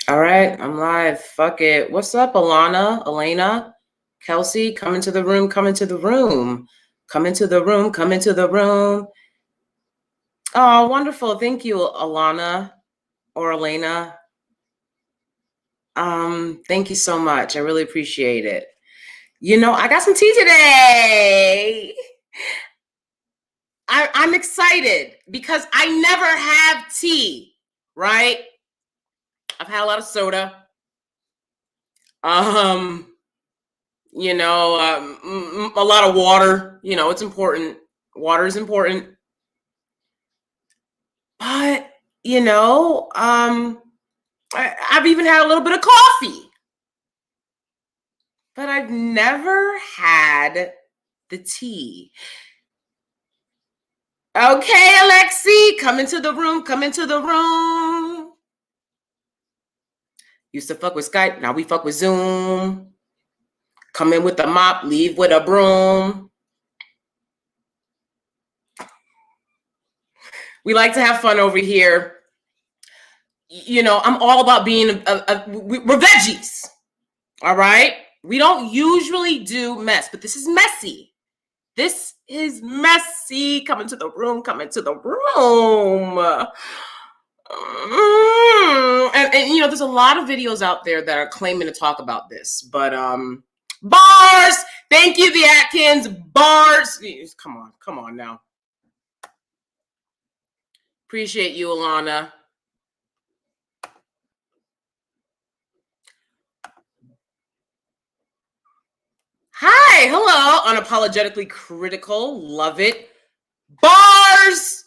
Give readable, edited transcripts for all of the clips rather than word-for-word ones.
All right, I'm live. Fuck it. What's up, Alana, Elena, Kelsey? Come into the room, come into the room. Come into the room, come into the room. Oh, wonderful. Thank you, Alana or Elena. Thank you so much. I really appreciate it. You know, I got some tea today. I'm excited because I never have tea, right? I've had a lot of soda. A lot of water. You know, it's important. Water is important. But, I've even had a little bit of coffee. But I've never had the tea. Okay, Alexi, come into the room. Come into the room. Used to fuck with Skype. Now we fuck with Zoom. Come in with a mop. Leave with a broom. We like to have fun over here. You know, I'm all about being we're veggies. All right? We don't usually do mess, but this is messy. This is messy. Come into the room. Come into the room. And you know, there's a lot of videos out there that are claiming to talk about this, but bars. Thank you, the Atkins bars. Come on now. Appreciate you, Alana. Hi, hello. Unapologetically critical. Love it. Bars.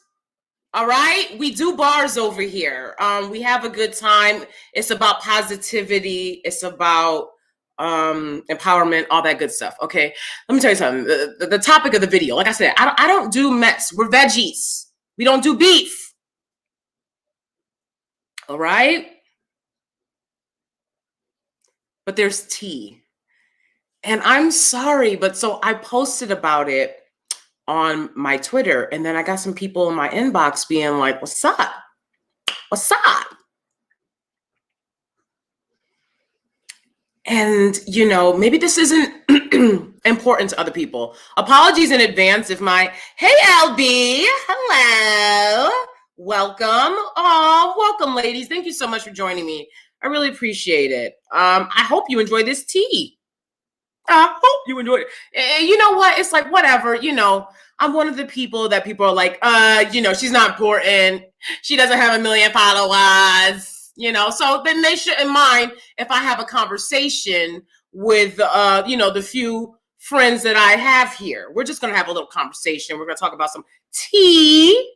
All right. We do bars over here. We have a good time. It's about positivity. It's about empowerment, all that good stuff. Okay. Let me tell you something. The topic of the video, like I said, I don't do mess. We're veggies. We don't do beef. All right. But there's tea. And I'm sorry, but so I posted about it on my Twitter, and then I got some people in my inbox being like, what's up? What's up? And, you know, maybe this isn't important to other people. Apologies in advance if hey, LB, hello, welcome. Oh, welcome, ladies. Thank you so much for joining me. I really appreciate it. I hope you enjoy this tea. I hope you enjoyed it. You know what? It's like, whatever, you know, I'm one of the people that people are like, you know, she's not important. She doesn't have 1 million followers, you know, so then they shouldn't mind if I have a conversation with, you know, the few friends that I have here. We're just going to have a little conversation. We're going to talk about some tea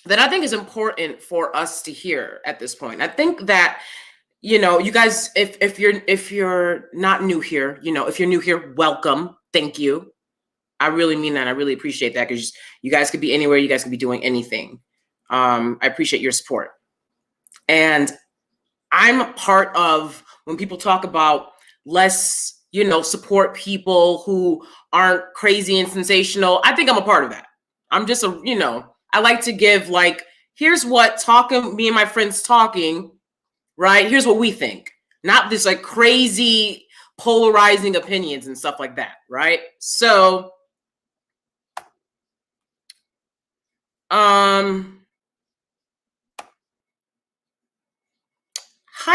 that I think is important for us to hear at this point. I think that, you know, you guys, if you're not new here, you know, if you're new here, welcome. Thank you. I really mean that. I really appreciate that, because you guys could be anywhere. You guys could be doing anything. I appreciate your support. And I'm part of, when people talk about let's, you know, support people who aren't crazy and sensational, I think I'm a part of that. I'm just you know, I like to give, like, here's what me and my friends talking, right? Here's what we think. Not this like crazy polarizing opinions and stuff like that, right? So, hi,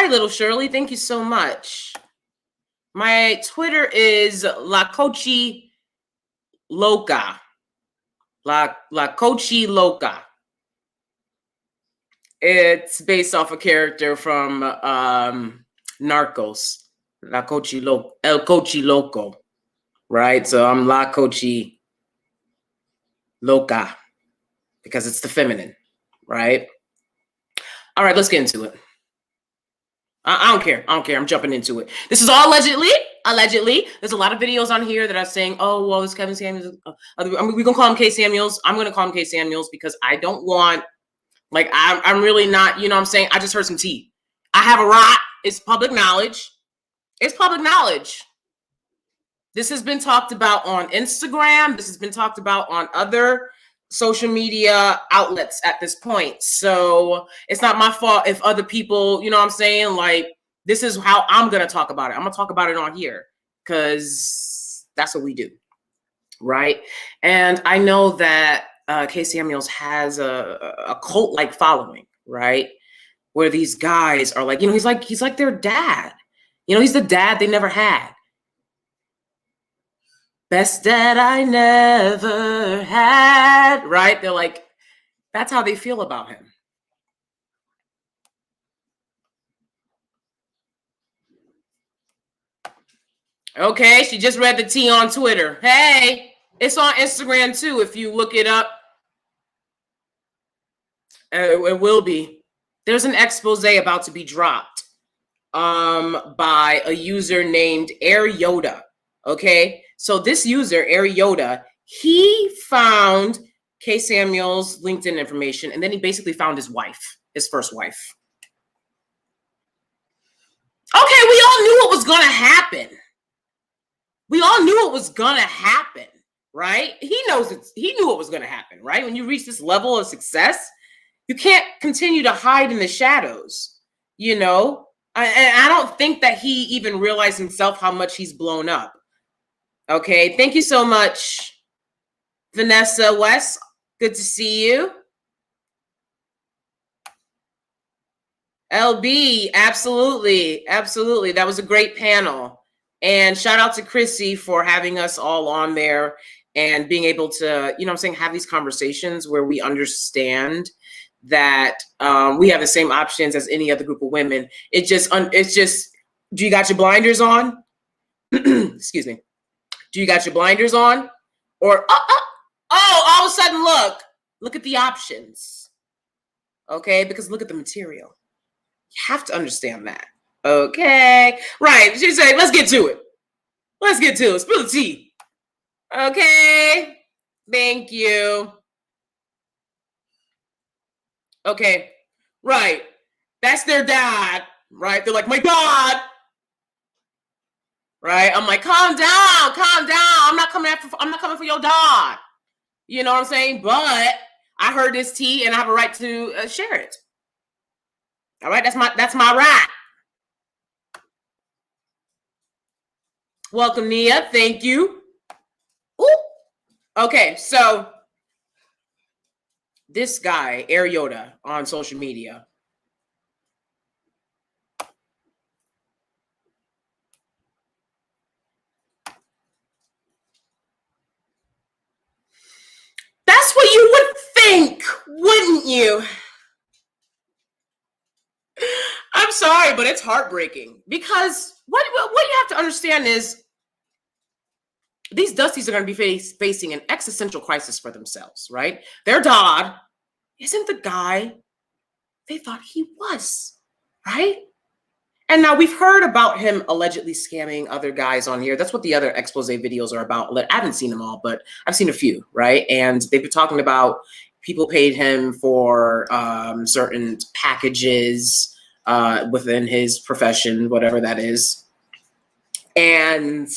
little Shirley. Thank you so much. My Twitter is La Cochi Loca. La Cochi Loca. It's based off a character from Narcos. El Cochi Loco. Right? So I'm La Cochi Loca, because it's the feminine, right? All right, let's get into it. I don't care. I'm jumping into it. This is all allegedly. There's a lot of videos on here that are saying, oh, well, it's Kevin Samuels. I mean, we're going to call him K. Samuels. I'm going to call him K. Samuels because I don't want, like, I'm really not, you know what I'm saying? I just heard some tea. I have a rot. It's public knowledge. It's public knowledge. This has been talked about on Instagram. This has been talked about on other social media outlets at this point. So it's not my fault if other people, you know what I'm saying? Like, this is how I'm going to talk about it. I'm going to talk about it on here because that's what we do. Right. And I know that K. Samuels has a cult-like following, right? Where these guys are like, you know, he's like their dad. You know, he's the dad they never had. Best dad I never had, right? They're like, that's how they feel about him. Okay, she just read the tea on Twitter. Hey, it's on Instagram too. If you look it up, it will be. There's an expose about to be dropped by a user named Air Yoda. Okay, so this user, Air Yoda, he found K. Samuel's LinkedIn information, and then he basically found his wife, his first wife. Okay, we all knew what was going to happen. We all knew it was going to happen, right? He knew it was going to happen, right? When you reach this level of success, you can't continue to hide in the shadows, you know? And I don't think that he even realized himself how much he's blown up. Okay, thank you so much, Vanessa West. Good to see you. LB, absolutely, absolutely. That was a great panel. And shout out to Chrissy for having us all on there and being able to, you know what I'm saying, have these conversations where we understand that we have the same options as any other group of women. It's just, do you got your blinders on? Excuse me. Do you got your blinders on? Or, all of a sudden, look at the options. Okay, because look at the material. You have to understand that. Okay. Right. She said, let's get to it. Let's get to it. Spill the tea. Okay. Thank you. Okay. Right. That's their dad. Right. They're like, my God. Right. I'm like, calm down. Calm down. I'm not coming for your dad. You know what I'm saying? But I heard this tea and I have a right to share it. All right. That's my right. Welcome, Nia. Thank you. Ooh. Okay, so this guy, Air Yoda, on social media. That's what you would think, wouldn't you? I'm sorry, but it's heartbreaking because what you have to understand is these Dusties are going to be facing an existential crisis for themselves, right? Their dad isn't the guy they thought he was, right? And now we've heard about him allegedly scamming other guys on here. That's what the other expose videos are about. I haven't seen them all, but I've seen a few, right? And they've been talking about people paid him for certain packages within his profession, whatever that is. And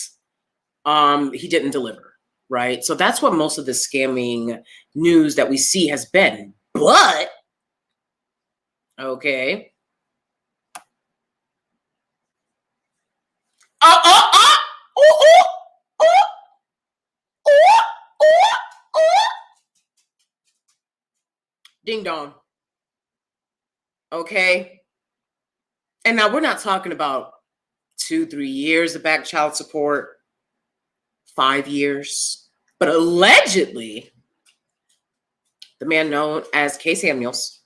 he didn't deliver, right? So that's what most of the scamming news that we see has been. But, okay. Ding dong. Okay. And now we're not talking about 2-3 years of back child support, 5 years, but allegedly, the man known as K. Samuels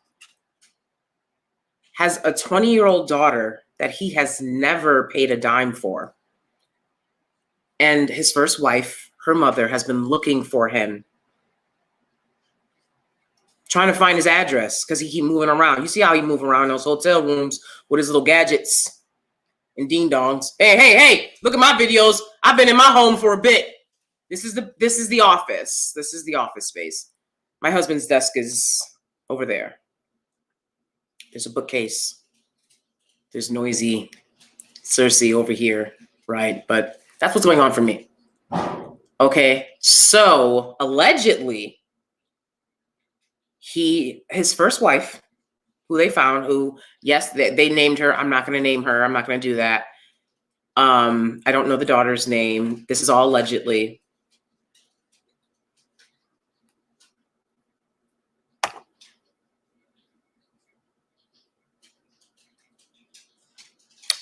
has a 20-year-old daughter that he has never paid a dime for. And his first wife, her mother, has been looking for him, trying to find his address because he keep moving around. You see how he move around in those hotel rooms with his little gadgets and ding dongs. Hey, look at my videos. I've been in my home for a bit. This is the office. This is the office space. My husband's desk is over there. There's a bookcase. There's noisy Cersei over here, right? But that's what's going on for me. Okay, so allegedly, his first wife, who they found, who, yes, they named her. I'm not going to name her. I'm not going to do that. I don't know the daughter's name. This is all allegedly.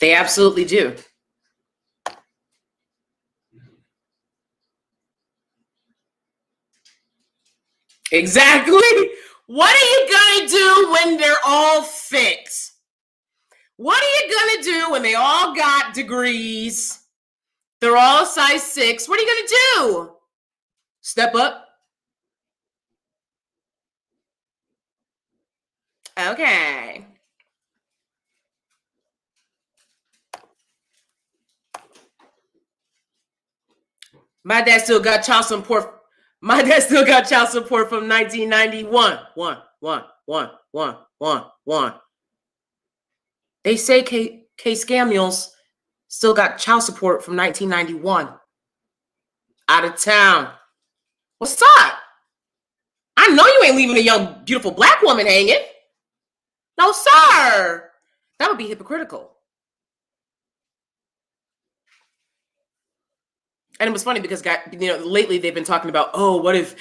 They absolutely do. Exactly. What are you going to do when they're all fixed? What are you going to do when they all got degrees? They're all size 6. What are you going to do? Step up? Okay. My dad still got child support. My dad still got child support from 1991. One. They say SCAMUELS still got child support from 1991. Out of town. What's up? I know you ain't leaving a young, beautiful black woman hanging. No, sir. That would be hypocritical. And it was funny because, lately they've been talking about, oh, what if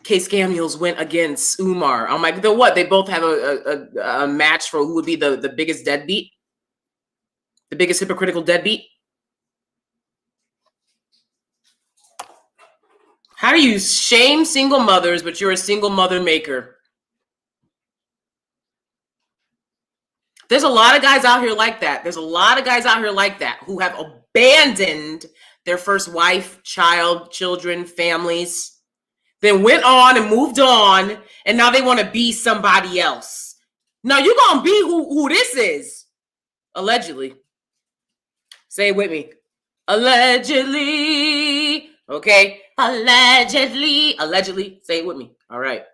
SCAMUELS went against Umar? I'm like, the what? They both have a match for who would be the biggest deadbeat, the biggest hypocritical deadbeat. How do you shame single mothers, but you're a single mother maker? There's a lot of guys out here like that. There's a lot of guys out here like that who have abandoned their first wife, child, children, families, then went on and moved on, and now they want to be somebody else. No, you're going to be who this is. Allegedly. Say it with me. Allegedly. Okay? Allegedly. Allegedly. Say it with me. All right.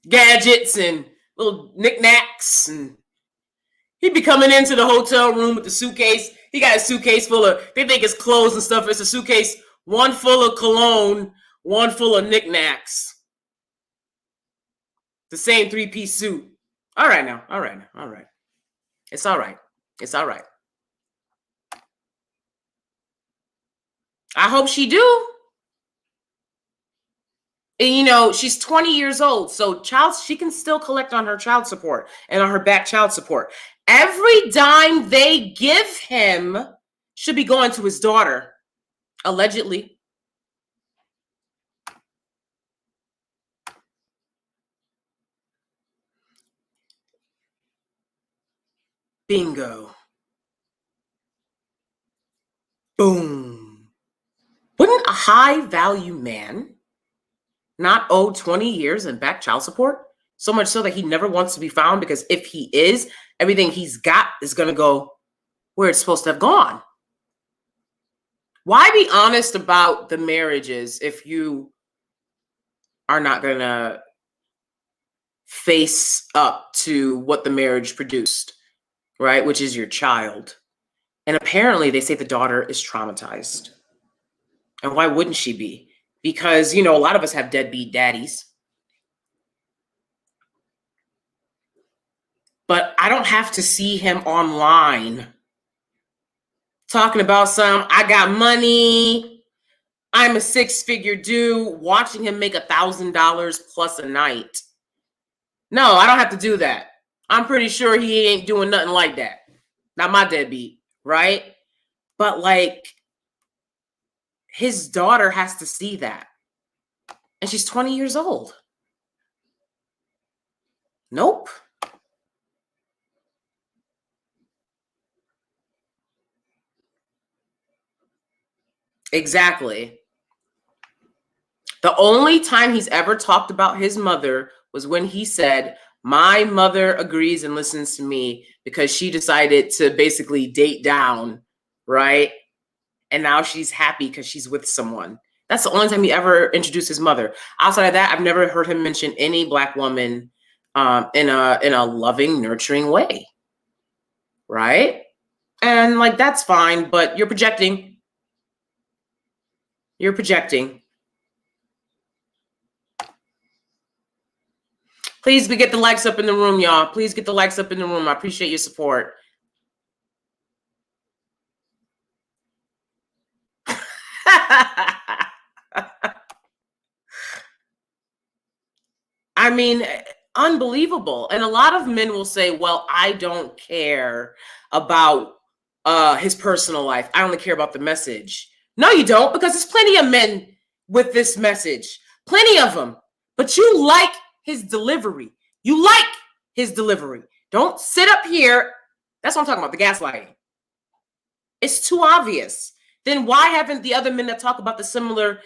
Gadgets and little knickknacks, and he'd be coming into the hotel room with the suitcase. He got a suitcase full of, they think it's clothes and stuff. It's a suitcase, one full of cologne, one full of knickknacks. The same 3-piece suit. All right now. All right. It's all right. It's all right. I hope she do. And she's 20 years old, so she can still collect on her child support and on her back child support. Every dime they give him should be going to his daughter, allegedly. Bingo. Boom. Wouldn't a high-value man not owe 20 years in back child support? So much so that he never wants to be found, because if he is, everything he's got is going to go where it's supposed to have gone. Why be honest about the marriages if you are not going to face up to what the marriage produced, right? Which is your child. And apparently they say the daughter is traumatized. And why wouldn't she be? Because, a lot of us have deadbeat daddies. But I don't have to see him online talking about I got money, I'm a 6-figure dude, watching him make $1,000 plus a night. No, I don't have to do that. I'm pretty sure he ain't doing nothing like that. Not my deadbeat, right? But his daughter has to see that. And she's 20 years old. Nope. Exactly. The only time he's ever talked about his mother was when he said, my mother agrees and listens to me because she decided to basically date down, right? And now she's happy because she's with someone. That's the only time he ever introduced his mother. Outside of that, I've never heard him mention any black woman in a loving, nurturing way, right? And that's fine, but you're projecting. You're projecting. Please get the likes up in the room, y'all. Please get the likes up in the room. I appreciate your support. I mean, unbelievable. And a lot of men will say, well, I don't care about his personal life. I only care about the message. No, you don't, because there's plenty of men with this message. Plenty of them. But you like his delivery. You like his delivery. Don't sit up here. That's what I'm talking about, the gaslighting. It's too obvious. Then why haven't the other men that talk about the similar,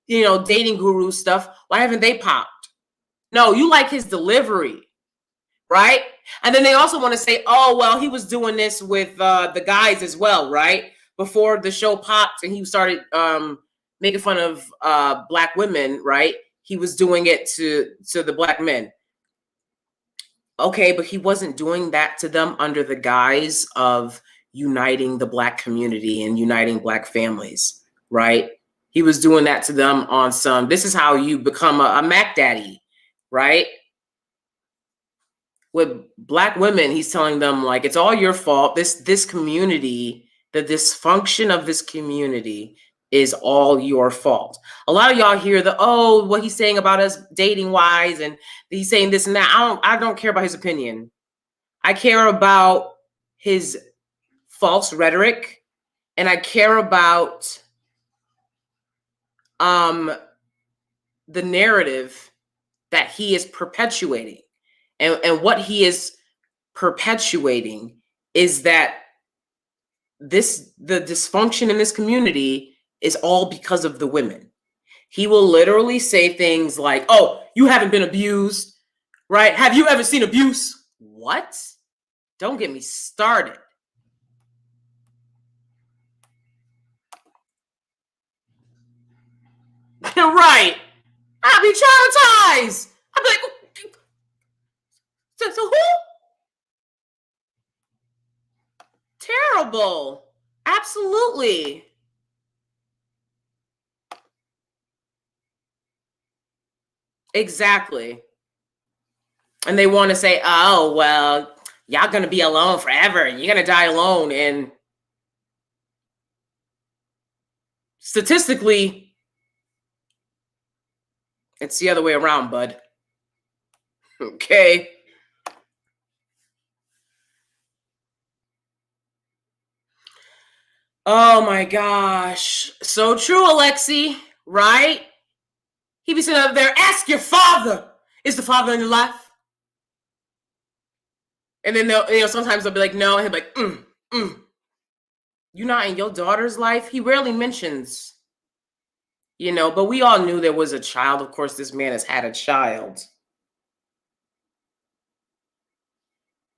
dating guru stuff, why haven't they popped? No, you like his delivery, right? And then they also want to say, oh, well, he was doing this with the guys as well, right? Before the show popped and he started making fun of black women, right? He was doing it to the black men. Okay, but he wasn't doing that to them under the guise of uniting the black community and uniting black families, right? He was doing that to them on some, this is how you become a Mac Daddy, right? With black women, he's telling them, like, it's all your fault. This community, the dysfunction of this community is all your fault. A lot of y'all hear what he's saying about us dating wise, and he's saying this and that. I don't care about his opinion. I care about his false rhetoric, and I care about the narrative that he is perpetuating. And what he is perpetuating is that the dysfunction in this community is all because of the women. He will literally say things like, oh, you haven't been abused, right? Have you ever seen abuse? What? Don't get me started. Right. I'll be traumatized. I'll be like, so who? Terrible. Absolutely. Exactly. And they want to say, oh, well, y'all going to be alone forever and you're going to die alone. And statistically, it's the other way around, bud. Okay. Oh my gosh. So true, Alexi, right? He be sitting up there, ask your father. Is the father in your life? And then they'll, sometimes they'll be like, no. And he'll be like, You're not in your daughter's life? He rarely mentions, but we all knew there was a child. Of course, this man has had a child.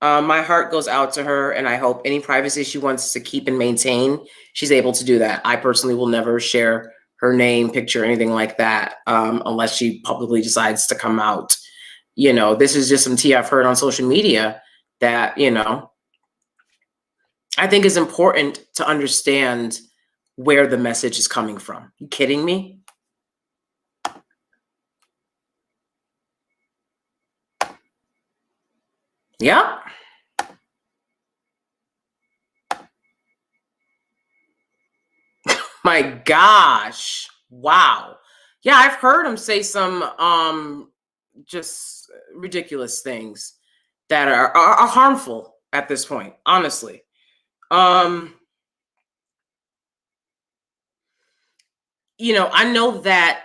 My heart goes out to her, and I hope any privacy she wants to keep and maintain, she's able to do that. I personally will never share her name, picture, anything like that, unless she publicly decides to come out. This is just some tea I've heard on social media that, I think is important to understand where the message is coming from. You kidding me? Yeah. My gosh. Wow. Yeah, I've heard him say some just ridiculous things that are harmful at this point, honestly. I know that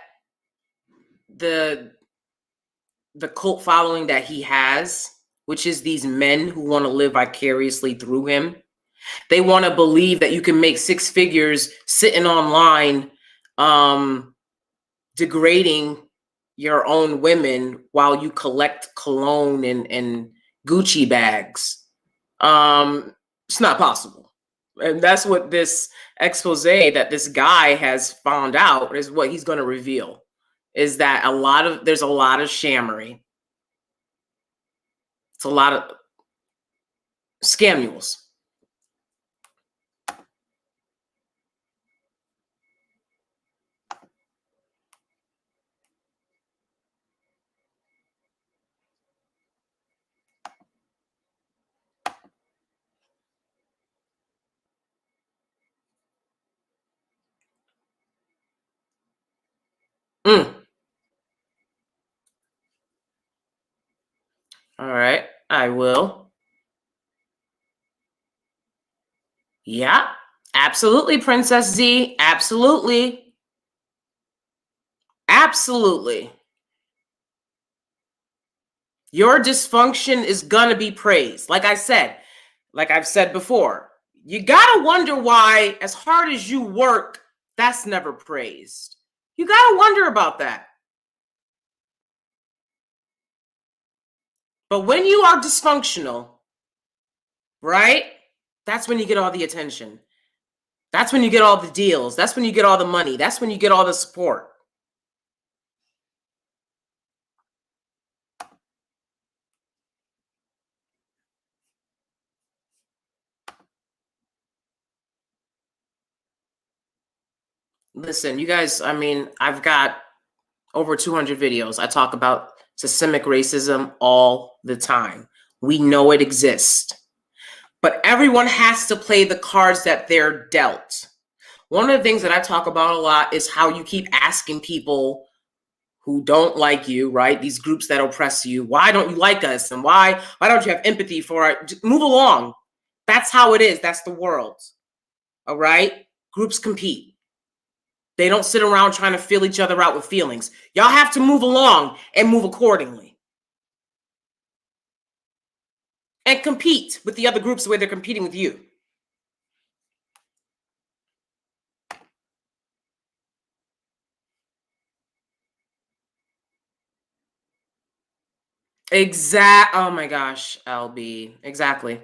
the cult following that he has, which is these men who want to live vicariously through him, they want to believe that you can make six figures sitting online, degrading your own women while you collect cologne and Gucci bags. It's not possible. And that's what this expose that this guy has found out is what he's going to reveal, is that there's a lot of shammery. It's a lot of scamules. All right, I will. Yeah, absolutely, Princess Z. Absolutely. Absolutely. Your dysfunction is gonna be praised. Like I've said before, you gotta wonder why, as hard as you work, that's never praised. You gotta wonder about that. But when you are dysfunctional, right? That's when you get all the attention. That's when you get all the deals. That's when you get all the money. That's when you get all the support. Listen, you guys, I mean, I've got over 200 videos. I talk about systemic racism all the time. We know it exists. But everyone has to play the cards that they're dealt. One of the things that I talk about a lot is how you keep asking people who don't like you, right? These groups that oppress you, why don't you like us? And why don't you have empathy for it? Just move along. That's how it is. That's the world. All right? Groups compete. They don't sit around trying to fill each other out with feelings. Y'all have to move along and move accordingly. And compete with the other groups the way they're competing with you. Oh my gosh, LB. Exactly.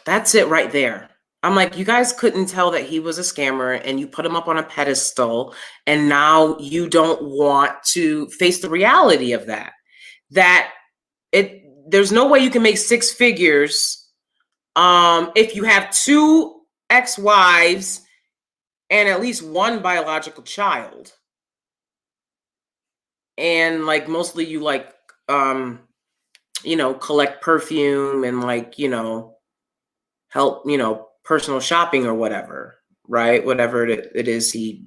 That's it right there. I'm like, you guys couldn't tell that he was a scammer and you put him up on a pedestal, and now you don't want to face the reality of that. There's no way you can make six figures if you have two ex-wives and at least one biological child. And like mostly you like collect perfume and like, help, personal shopping or whatever, right? Whatever it is he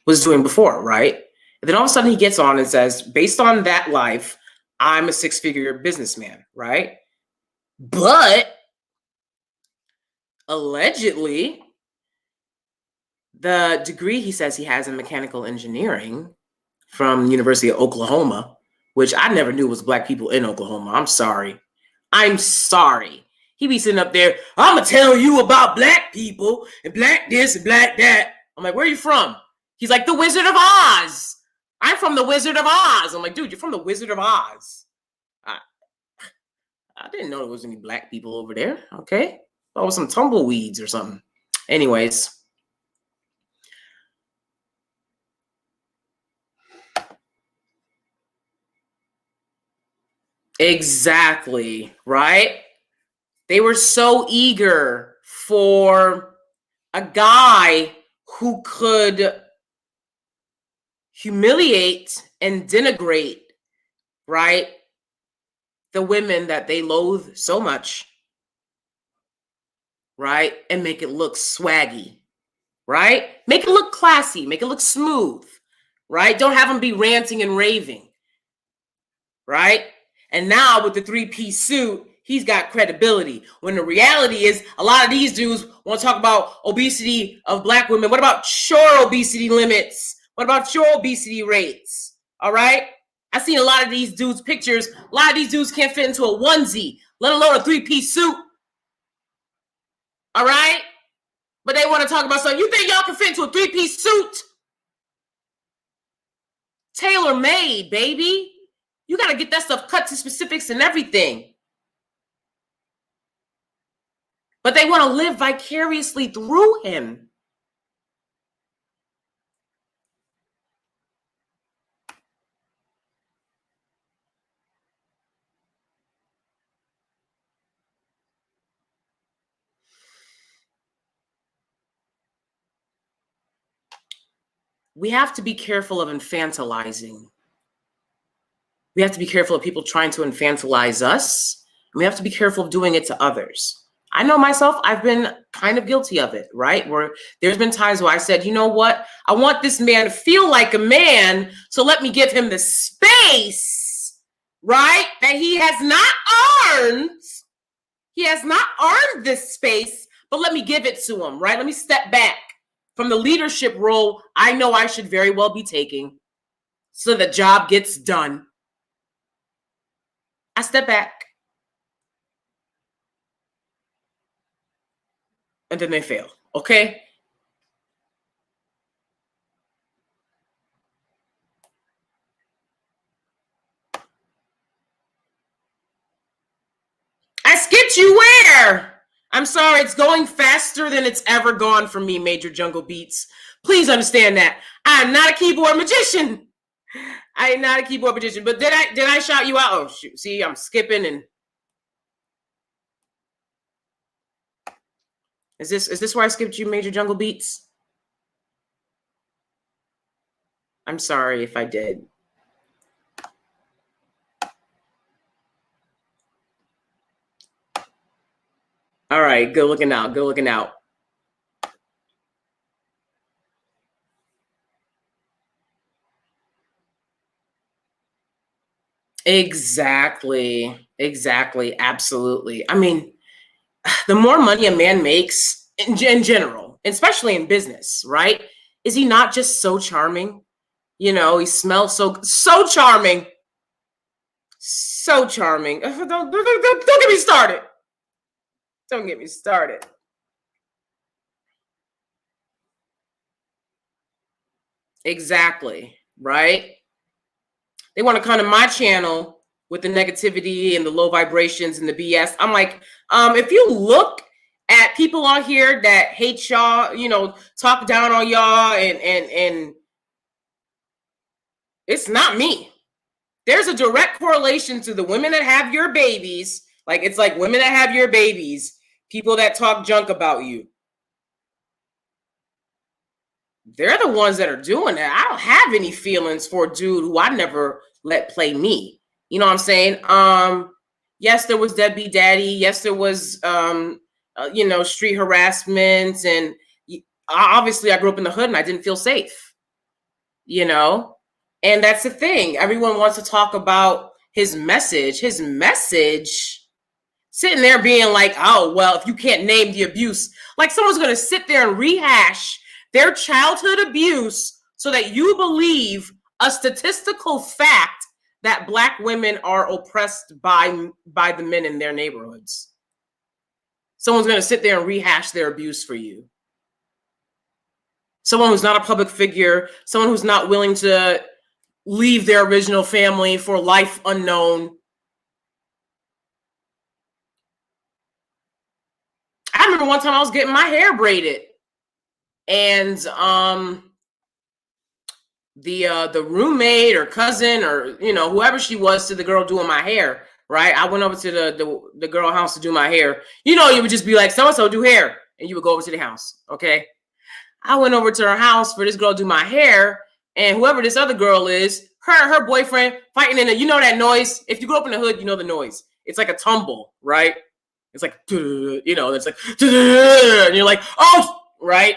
was doing before, right? And then all of a sudden he gets on and says, based on that life, I'm a six-figure businessman, right? But allegedly, the degree he says he has in mechanical engineering from University of Oklahoma, which I never knew was Black people in Oklahoma. I'm sorry. He be sitting up there, I'm gonna tell you about Black people and Black this and Black that. I'm like, where are you from? He's like, the Wizard of Oz. I'm from the Wizard of Oz. I'm like, dude, you're from the Wizard of Oz. I didn't know there was any Black people over there. Okay. Thought it was some tumbleweeds or something. Anyways. Exactly, right? They were so eager for a guy who could humiliate and denigrate, right, the women that they loathe so much, right, and make it look swaggy, right? Make it look classy, make it look smooth, right? Don't have them be ranting and raving, right? And now with the three-piece suit, he's got credibility. When the reality is, a lot of these dudes want to talk about obesity of Black women. What about your obesity limits? What about your obesity rates? All right? I've seen a lot of these dudes' pictures. A lot of these dudes can't fit into a onesie, let alone a three-piece suit. All right? But they want to talk about something. You think y'all can fit into a three-piece suit? Tailor-made, baby. You got to get that stuff cut to specifics and everything. But they want to live vicariously through him. We have to be careful of infantilizing. We have to be careful of people trying to infantilize us. We have to be careful of doing it to others. I know myself, I've been kind of guilty of it, right? Where there's been times where I said, you know what? I want this man to feel like a man, so let me give him the space, right? That he has not earned. He has not earned this space, but let me give it to him, right? Let me step back from the leadership role I know I should very well be taking so the job gets done. I step back. And then they fail, okay? I skipped you where? I'm sorry, it's going faster than it's ever gone for me, Major Jungle Beats. Please understand that. I'm not a keyboard magician. I am not a keyboard magician. But did I shout you out? Oh shoot. See, I'm skipping and is this where I skipped you, Major Jungle Beats? I'm sorry if I did. All right, good looking out. Good looking out. Exactly. Exactly. Absolutely. I mean, the more money a man makes in general, especially in business, right? Is he not just so charming? You know, he smells so charming. So charming. Don't get me started. Don't get me started. Exactly. Right? They want to come to my channel with the negativity and the low vibrations and the BS. I'm like, if you look at people on here that hate y'all, you know, talk down on y'all, and it's not me. There's a direct correlation to the women that have your babies. Like, it's like women that have your babies, people that talk junk about you. They're the ones that are doing that. I don't have any feelings for a dude who I never let play me. You know what I'm saying? Yes, there was deadbeat daddy. Yes, there was, you know, street harassment. And obviously I grew up in the hood and I didn't feel safe, you know? And that's the thing. Everyone wants to talk about his message. His message, sitting there being like, oh, well, if you can't name the abuse, like someone's going to sit there and rehash their childhood abuse so that you believe a statistical fact that Black women are oppressed by the men in their neighborhoods. Someone's going to sit there and rehash their abuse for you. Someone who's not a public figure, someone who's not willing to leave their original family for life unknown. I remember one time I was getting my hair braided, and the roommate or cousin or, you know, whoever she was to the girl doing my hair, right? I went over to the girl house to do my hair. You know, you would just be like, so-and-so do hair, and you would go over to the house, okay? I went over to her house for this girl to do my hair, and whoever this other girl is, her boyfriend fighting in you know that noise? If you grew up in the hood, you know the noise. It's like a tumble, right? It's like, you know, it's like, and you're like, oh, right?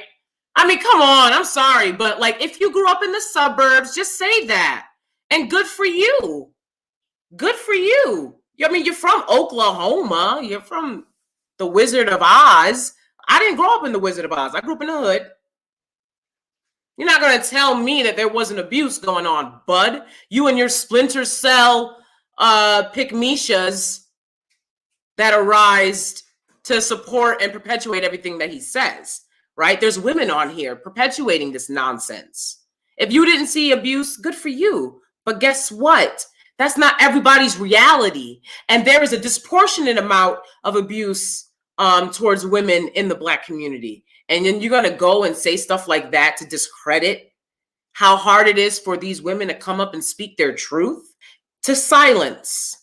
I mean, come on, I'm sorry, but like, if you grew up in the suburbs, just say that. And good for you. Good for you. I mean, you're from Oklahoma. You're from the Wizard of Oz. I didn't grow up in the Wizard of Oz. I grew up in the hood. You're not going to tell me that there wasn't abuse going on, bud. You and your splinter cell pick-me-shas that arise to support and perpetuate everything that he says, right? There's women on here perpetuating this nonsense. If you didn't see abuse, good for you. But guess what? That's not everybody's reality. And there is a disproportionate amount of abuse towards women in the Black community. And then you're going to go and say stuff like that to discredit how hard it is for these women to come up and speak their truth, to silence,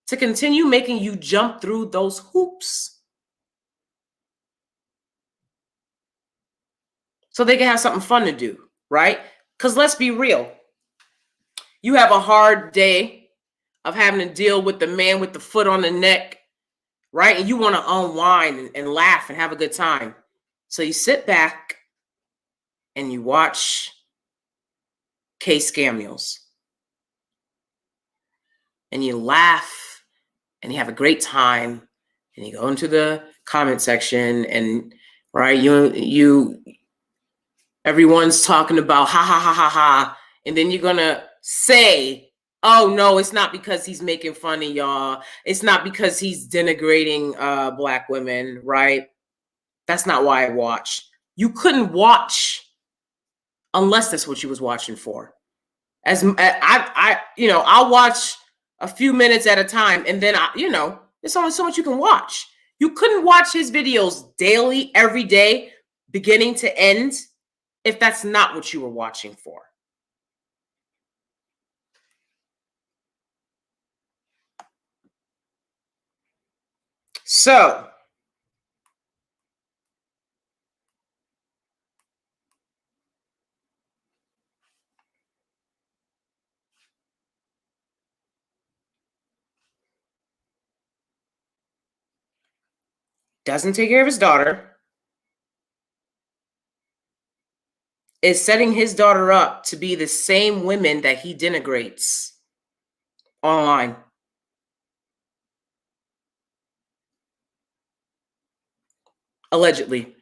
to continue making you jump through those hoops so they can have something fun to do, right? Because let's be real. You have a hard day of having to deal with the man with the foot on the neck, right? And you want to unwind and laugh and have a good time. So you sit back and you watch SCAMUELS. And you laugh and you have a great time. And you go into the comment section and, right, everyone's talking about ha ha ha ha ha. And then you're going to say, oh no, it's not because he's making fun of y'all. It's not because he's denigrating Black women, right? That's not why I watch. You couldn't watch unless that's what you was watching for. As I'll watch a few minutes at a time, and then there's only so much you can watch. You couldn't watch his videos daily, every day, beginning to end, if that's not what you were watching for. So doesn't take care of his daughter, is setting his daughter up to be the same women that he denigrates online. Allegedly.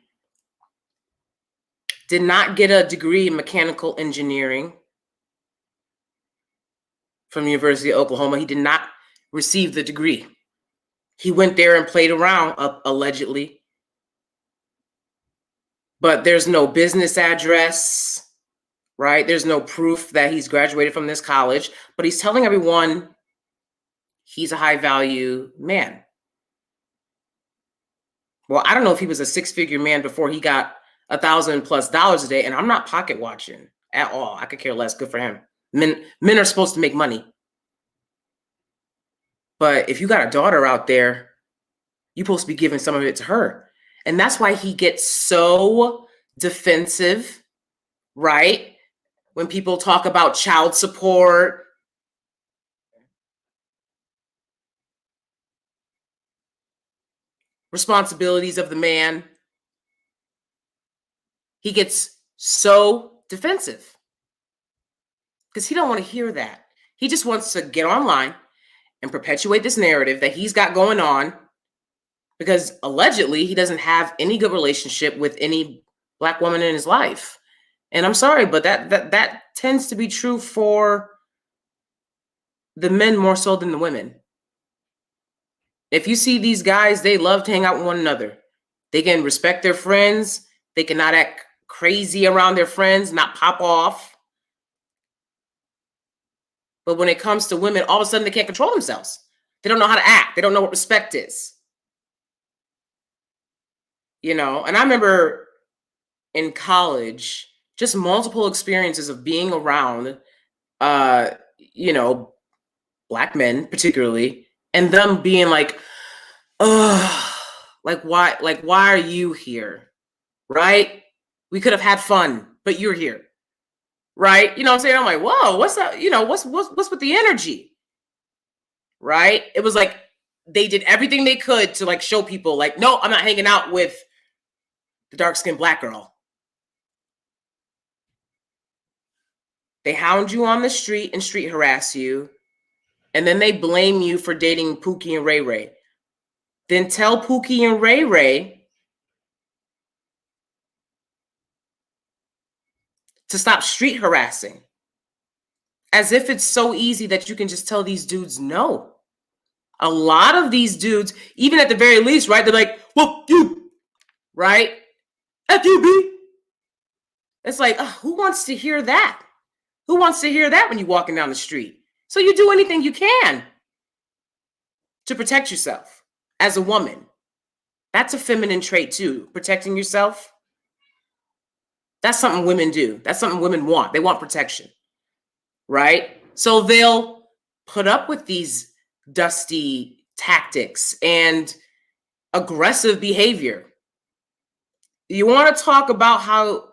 Did not get a degree in mechanical engineering from the University of Oklahoma. He did not receive the degree. He went there and played around, allegedly. But there's no business address, right? There's no proof that he's graduated from this college. But he's telling everyone he's a high-value man. Well, I don't know if he was a six-figure man before he got $1,000+ a day, and I'm not pocket watching at all. I could care less. Good for him. Men are supposed to make money. But if you got a daughter out there, you're supposed to be giving some of it to her. And that's why he gets so defensive, right? When people talk about child support, responsibilities of the man, he gets so defensive because he don't want to hear that. He just wants to get online and perpetuate this narrative that he's got going on, because allegedly he doesn't have any good relationship with any Black woman in his life. And I'm sorry, but that tends to be true for the men more so than the women. If you see these guys, they love to hang out with one another. They can respect their friends. They cannot act crazy around their friends, not pop off. But when it comes to women, all of a sudden they can't control themselves. They don't know how to act. They don't know what respect is. And I remember in college, just multiple experiences of being around, Black men particularly, and them being like, oh, why are you here? Right? We could have had fun, but you're here. Right? You know what I'm saying? I'm like, whoa, what's up? What's with the energy? Right? It was like they did everything they could to show people no, I'm not hanging out with the dark-skinned Black girl. They hound you on the street and street harass you. And then they blame you for dating Pookie and Ray Ray. Then tell Pookie and Ray Ray to stop street harassing. As if it's so easy that you can just tell these dudes no. A lot of these dudes, even at the very least, right? They're like, well, you, right? FUB. It's like, who wants to hear that? Who wants to hear that when you're walking down the street? So you do anything you can to protect yourself as a woman. That's a feminine trait too, protecting yourself. That's something women do. That's something women want. They want protection, right? So they'll put up with these dusty tactics and aggressive behavior. You want to talk about how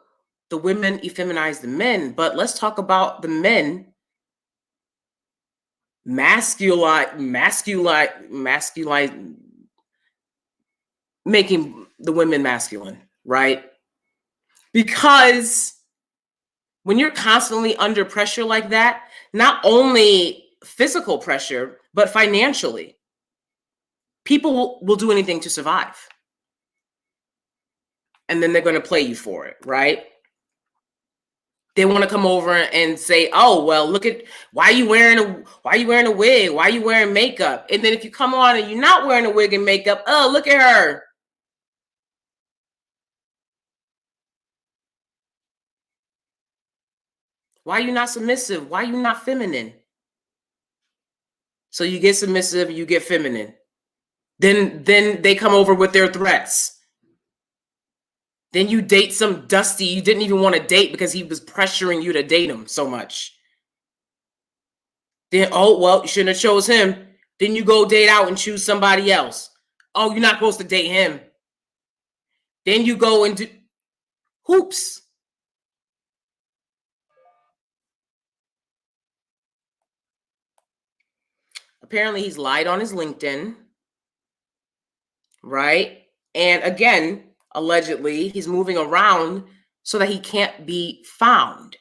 the women effeminize the men, but let's talk about the men masculine making the women masculine, right? Because when you're constantly under pressure like that, not only physical pressure, but financially, people will do anything to survive. And then they're going to play you for it, right? They want to come over and say, "Oh, well, look at why are you wearing a wig? Why are you wearing makeup?" And then if you come on and you're not wearing a wig and makeup, "Oh, look at her." Why are you not submissive? Why are you not feminine? So you get submissive, you get feminine. Then they come over with their threats. Then you date some dusty you didn't even want to date because he was pressuring you to date him so much. Then, oh, well, you shouldn't have chose him. Then you go date out and choose somebody else. Oh, you're not supposed to date him. Then you go and do hoops. Apparently, he's lied on his LinkedIn, right? And again, allegedly, he's moving around so that he can't be found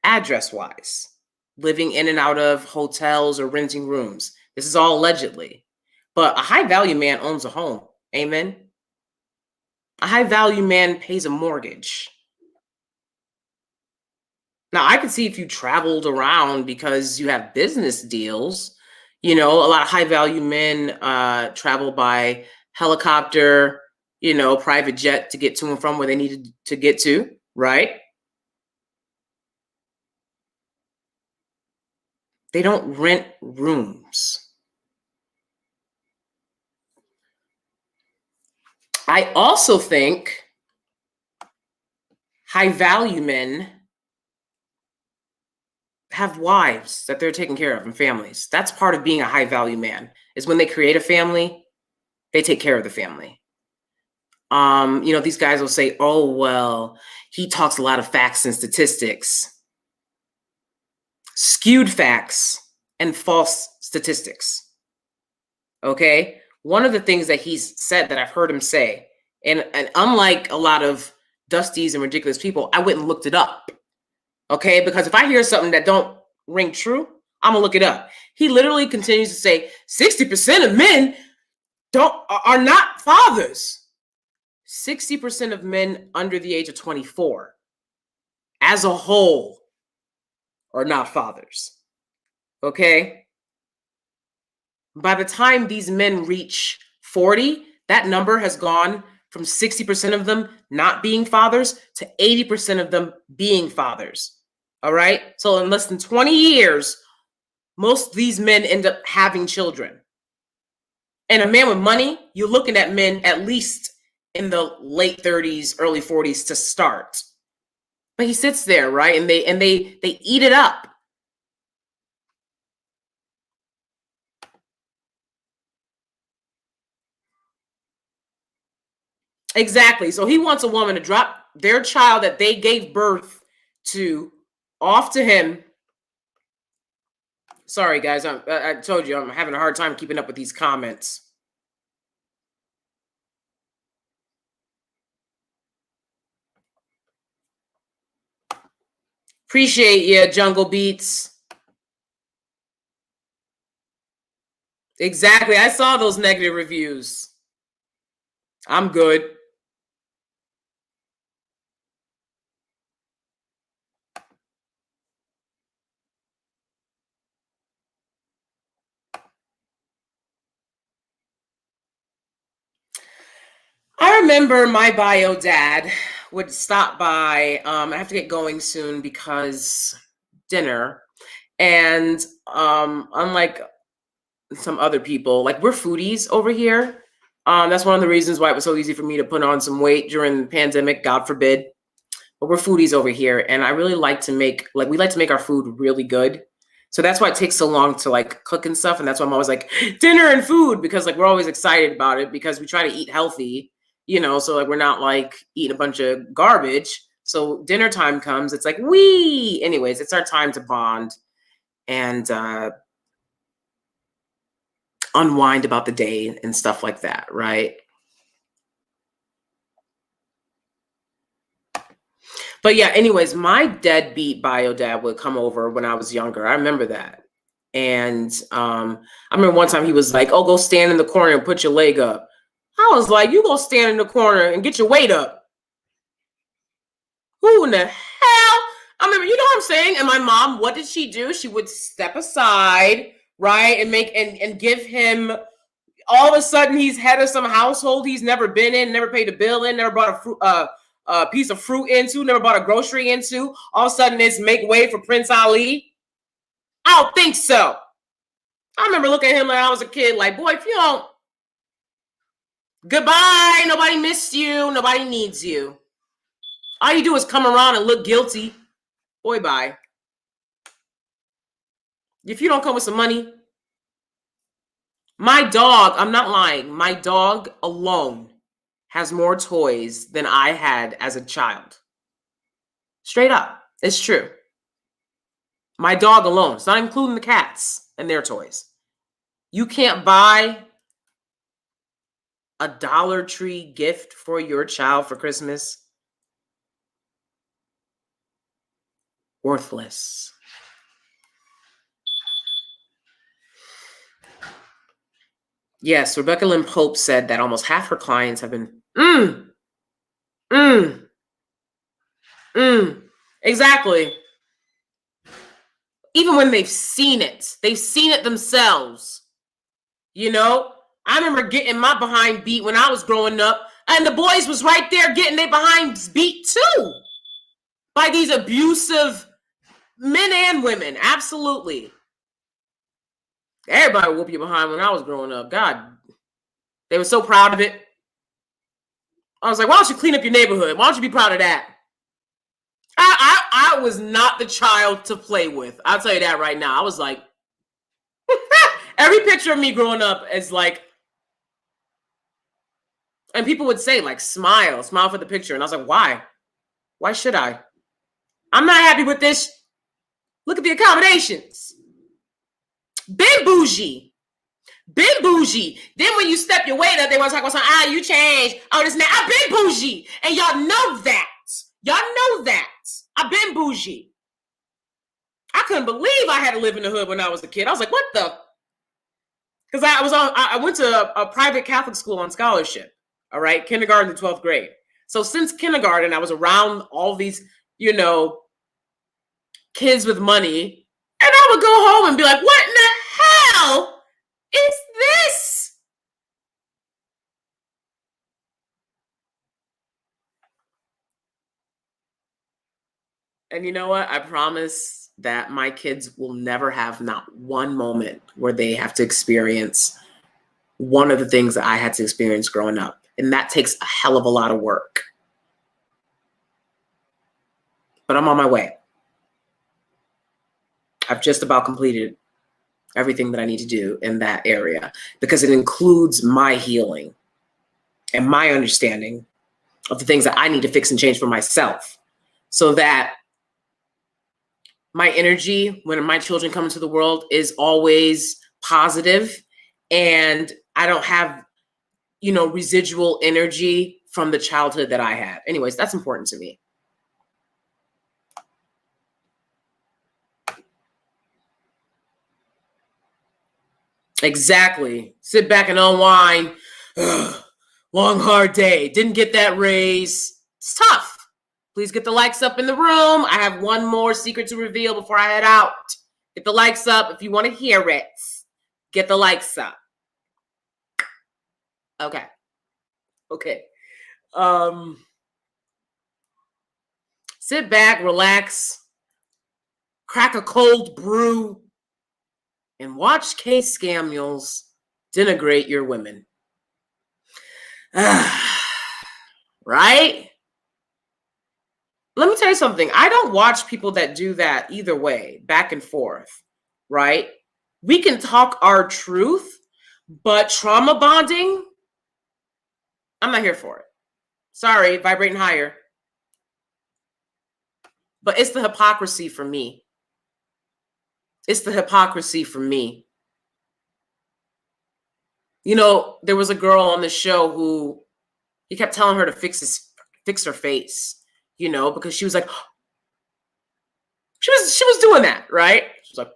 address-wise, living in and out of hotels or renting rooms. This is all allegedly. But a high-value man owns a home. Amen. A high-value man pays a mortgage. Now, I could see if you traveled around because you have business deals. You know, a lot of high-value men travel by helicopter, private jet to get to and from where they needed to get to, right? They don't rent rooms. I also think high-value men have wives that they're taking care of and families. That's part of being a high-value man, is when they create a family, they take care of the family. These guys will say, "Oh, well, he talks a lot of facts and statistics." Skewed facts and false statistics. Okay? One of the things that he's said that I've heard him say, and unlike a lot of dusties and ridiculous people, I went and looked it up. Okay? Because if I hear something that don't ring true, I'm gonna look it up. He literally continues to say 60% of men are not fathers. 60% of men under the age of 24 as a whole are not fathers. Okay? By the time these men reach 40, that number has gone from 60% of them not being fathers to 80% of them being fathers. All right? So in less than 20 years, most of these men end up having children. And a man with money, you're looking at men at least in the late 30s, early 40s to start. But he sits there, right? And they eat it up. Exactly. So he wants a woman to drop their child that they gave birth to off to him. Sorry, guys. I told you I'm having a hard time keeping up with these comments. Appreciate you, Jungle Beats. Exactly. I saw those negative reviews. I'm good. I remember my bio dad would stop by. I have to get going soon because dinner. And unlike some other people, like, we're foodies over here. That's one of the reasons why it was so easy for me to put on some weight during the pandemic, God forbid. But we're foodies over here, and I really like to make, like, we like to make our food really good. So that's why it takes so long to like cook and stuff. And that's why I'm always like dinner and food, because like we're always excited about it because we try to eat healthy, so like we're not like eating a bunch of garbage. So dinner time comes, it's like, anyways, it's our time to bond and unwind about the day and stuff like that, right? But yeah, anyways, my deadbeat bio dad would come over when I was younger. I remember that. And I remember one time he was like, "Oh, go stand in the corner and put your leg up." I was like, "You go stand in the corner and get your weight up." Who in the hell? I remember, you know what I'm saying? And my mom, what did she do? She would step aside, right? And make and give him, all of a sudden he's head of some household he's never been in, never paid a bill in, never bought a piece of fruit into, never bought a grocery into. All of a sudden it's make way for Prince Ali. I don't think so. I remember looking at him like I was a kid, like, boy, if you don't, goodbye. Nobody missed you. Nobody needs you. All you do is come around and look guilty. Boy, bye. If you don't come with some money. My dog, I'm not lying, my dog alone has more toys than I had as a child. Straight up. It's true. My dog alone. It's not including the cats and their toys. You can't buy a Dollar Tree gift for your child for Christmas. Worthless. Yes, Rebecca Lynn Pope said that almost half her clients have been, exactly. Even when they've seen it themselves. You know, I remember getting my behind beat when I was growing up, and the boys was right there getting their behind beat too by these abusive men and women. Absolutely. Everybody whoop you behind when I was growing up. God, they were so proud of it. I was like, why don't you clean up your neighborhood? Why don't you be proud of that? I was not the child to play with. I'll tell you that right now. I was like, every picture of me growing up is like, and people would say, like, smile for the picture. And I was like, why? Why should I? I'm not happy with this. Look at the accommodations. Been bougie. Been bougie. Then when you step your weight up, they want to talk about something. You changed. Oh, this and that. I've been bougie. And y'all know that. Y'all know that. I've been bougie. I couldn't believe I had to live in the hood when I was a kid. I was like, what the? Because I went to a private Catholic school on scholarship. All right. Kindergarten to 12th grade. So since kindergarten, I was around all these, kids with money. And I would go home and be like, what in the hell is this? And you know what? I promise that my kids will never have not one moment where they have to experience one of the things that I had to experience growing up. And that takes a hell of a lot of work. But I'm on my way. I've just about completed everything that I need to do in that area because it includes my healing and my understanding of the things that I need to fix and change for myself so that my energy when my children come into the world is always positive and I don't have, residual energy from the childhood that I had. Anyways, that's important to me. Exactly. Sit back and unwind. Ugh, long, hard day. Didn't get that raise. It's tough. Please get the likes up in the room. I have one more secret to reveal before I head out. Get the likes up if you want to hear it. Get the likes up. Okay. Sit back, relax, crack a cold brew, and watch SCAMUELS denigrate your women. Right? Let me tell you something. I don't watch people that do that either way, back and forth, right? We can talk our truth, but trauma bonding, I'm not here for it. Sorry, vibrating higher. But it's the hypocrisy for me. It's the hypocrisy for me. There was a girl on the show who he kept telling her to fix her face. you know, because she was like, she was doing that, right? She was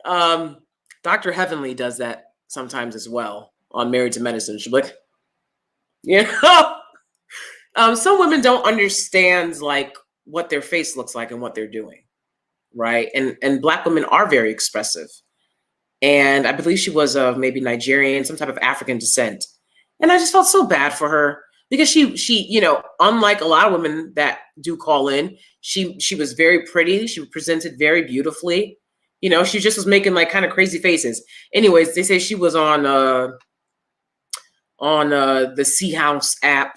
like, Dr. Heavenly does that sometimes as well on Married to Medicine. She's like, you know, some women don't understand like what their face looks like and what they're doing, right? And Black women are very expressive. And I believe she was of maybe Nigerian, some type of African descent. And I just felt so bad for her because she, you know, unlike a lot of women that do call in, she was very pretty. She presented very beautifully. You know, she just was making like kind of crazy faces. Anyways, they say she was on the Sea House app,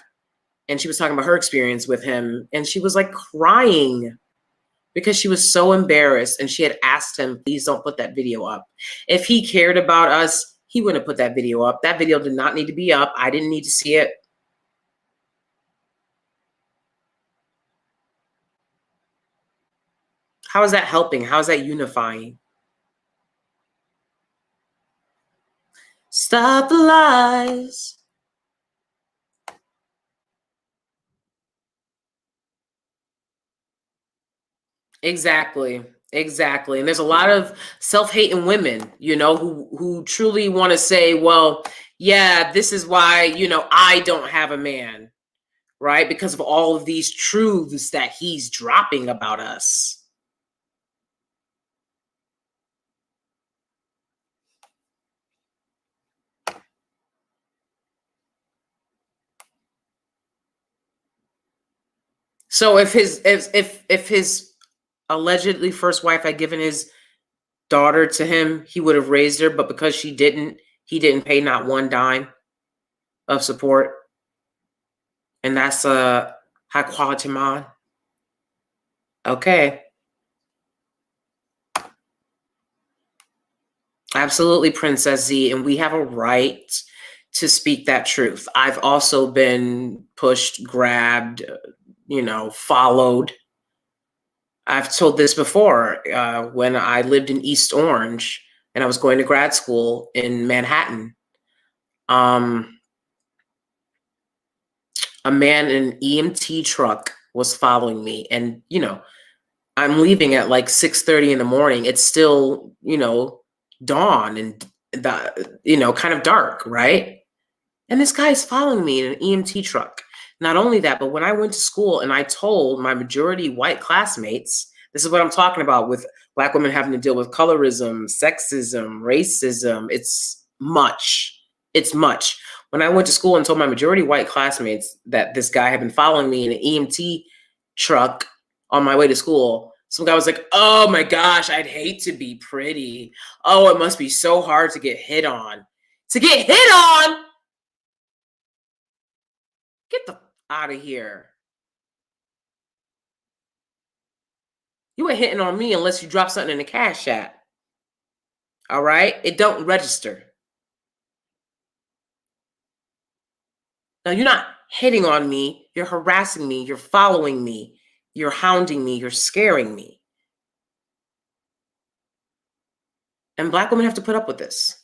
and she was talking about her experience with him, and she was like crying because she was so embarrassed, and she had asked him, please don't put that video up. If he cared about us, he wouldn't have put that video up. That video did not need to be up. I didn't need to see it. How is that helping? How is that unifying? Stop the lies. Exactly. Exactly. And there's a lot of self-hating women, you know, who truly want to say, well, yeah, this is why, you know, I don't have a man, right? Because of all of these truths that he's dropping about us. So if his allegedly first wife had given his daughter to him, he would have raised her, but because she didn't, he didn't pay not one dime of support. And that's a high quality man. Okay. Absolutely, Princess Z. And we have a right to speak that truth. I've also been pushed, grabbed, you know, followed. I've told this before when I lived in East Orange and I was going to grad school in Manhattan. A man in an EMT truck was following me, and you know, I'm leaving at like 6:30 in the morning. It's still, you know, dawn and you know, kind of dark, right? And this guy is following me in an EMT truck. Not only that, but when I went to school and I told my majority white classmates, this is what I'm talking about with Black women having to deal with colorism, sexism, racism. It's much. It's much. When I went to school and told my majority white classmates that this guy had been following me in an EMT truck on my way to school, some guy was like, oh my gosh, I'd hate to be pretty. Oh, it must be so hard to get hit on. To get hit on? Get the out of here. You ain't hitting on me unless you drop something in the cash app. All right? It don't register. Now, you're not hitting on me. You're harassing me. You're following me. You're hounding me. You're scaring me. And Black women have to put up with this.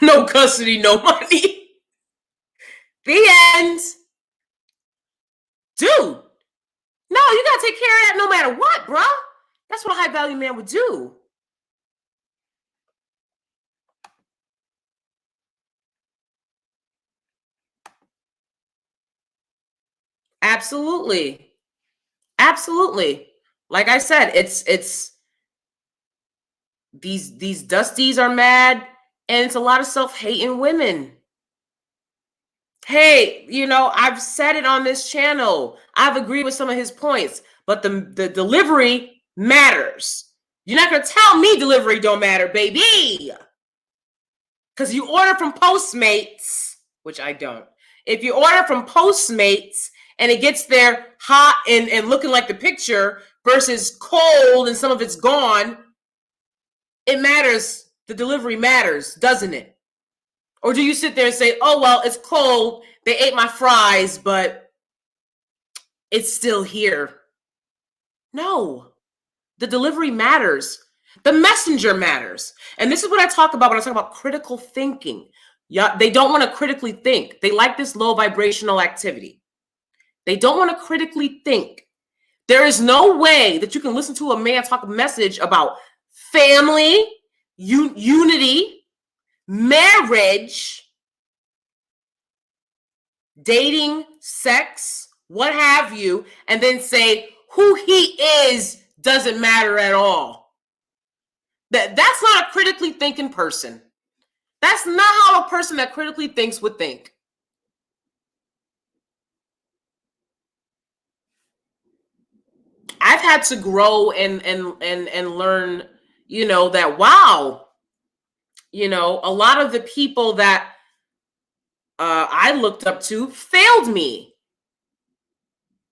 No custody, no money. The end. Dude, no, you got to take care of that no matter what, bro. That's what a high value man would do. Absolutely. Absolutely. Like I said, it's these dusties are mad, and it's a lot of self-hating women. Hey, you know, I've said it on this channel. I've agreed with some of his points, but the delivery matters. You're not gonna tell me delivery don't matter, baby. Because you order from Postmates, which I don't. If you order from Postmates and it gets there hot and looking like the picture versus cold and some of it's gone, it matters. The delivery matters, doesn't it? Or do you sit there and say, oh, well, it's cold. They ate my fries, but it's still here. No, the delivery matters. The messenger matters. And this is what I talk about when I talk about critical thinking. Yeah, they don't want to critically think. They like this low vibrational activity. They don't want to critically think. There is no way that you can listen to a man talk a message about family, unity, marriage, dating, sex, what have you, and then say who he is doesn't matter at all. That's not a critically thinking person. That's not how a person that critically thinks would think. I've had to grow and learn, that wow, a lot of the people that I looked up to failed me.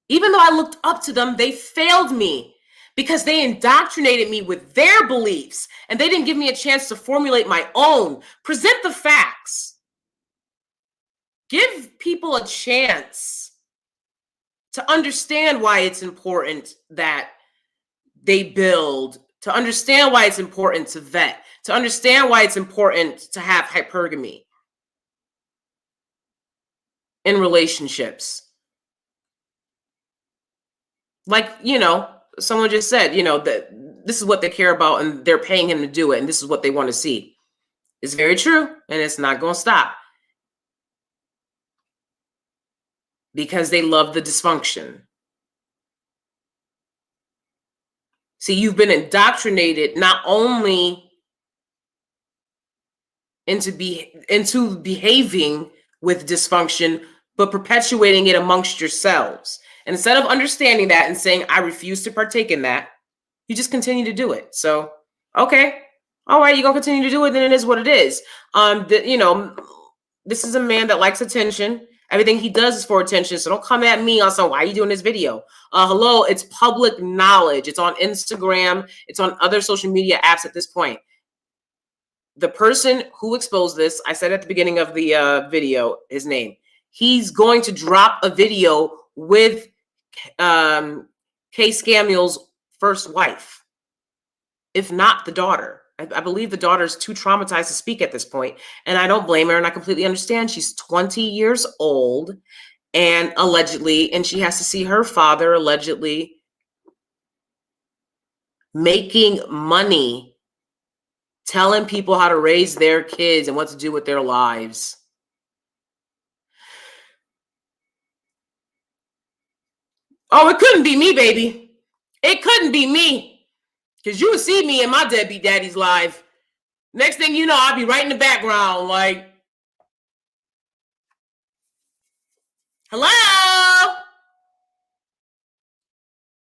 Even though I looked up to them, they failed me because they indoctrinated me with their beliefs and they didn't give me a chance to formulate my own. Present the facts. Give people a chance to understand why it's important that they build, to understand why it's important to vet, to understand why it's important to have hypergamy in relationships. Like, someone just said, that this is what they care about and they're paying him to do it. And this is what they want to see. It's very true. And it's not going to stop because they love the dysfunction. See, you've been indoctrinated not only into behaving with dysfunction, but perpetuating it amongst yourselves. And instead of understanding that and saying, I refuse to partake in that, you just continue to do it. So, okay. All right, you're going to continue to do it, then it is what it is. This is a man that likes attention. Everything he does is for attention. So don't come at me on some, why are you doing this video? Hello, it's public knowledge. It's on Instagram. It's on other social media apps at this point. The person who exposed this, I said at the beginning of the video, his name, he's going to drop a video with SCAMUEL's first wife, if not the daughter. I believe the daughter's too traumatized to speak at this point, and I don't blame her, and I completely understand. She's 20 years old, and allegedly, and she has to see her father allegedly making money, telling people how to raise their kids and what to do with their lives. Oh, it couldn't be me, baby. It couldn't be me. Because you would see me in my deadbeat daddy's life. Next thing you know, I'll be right in the background like, hello?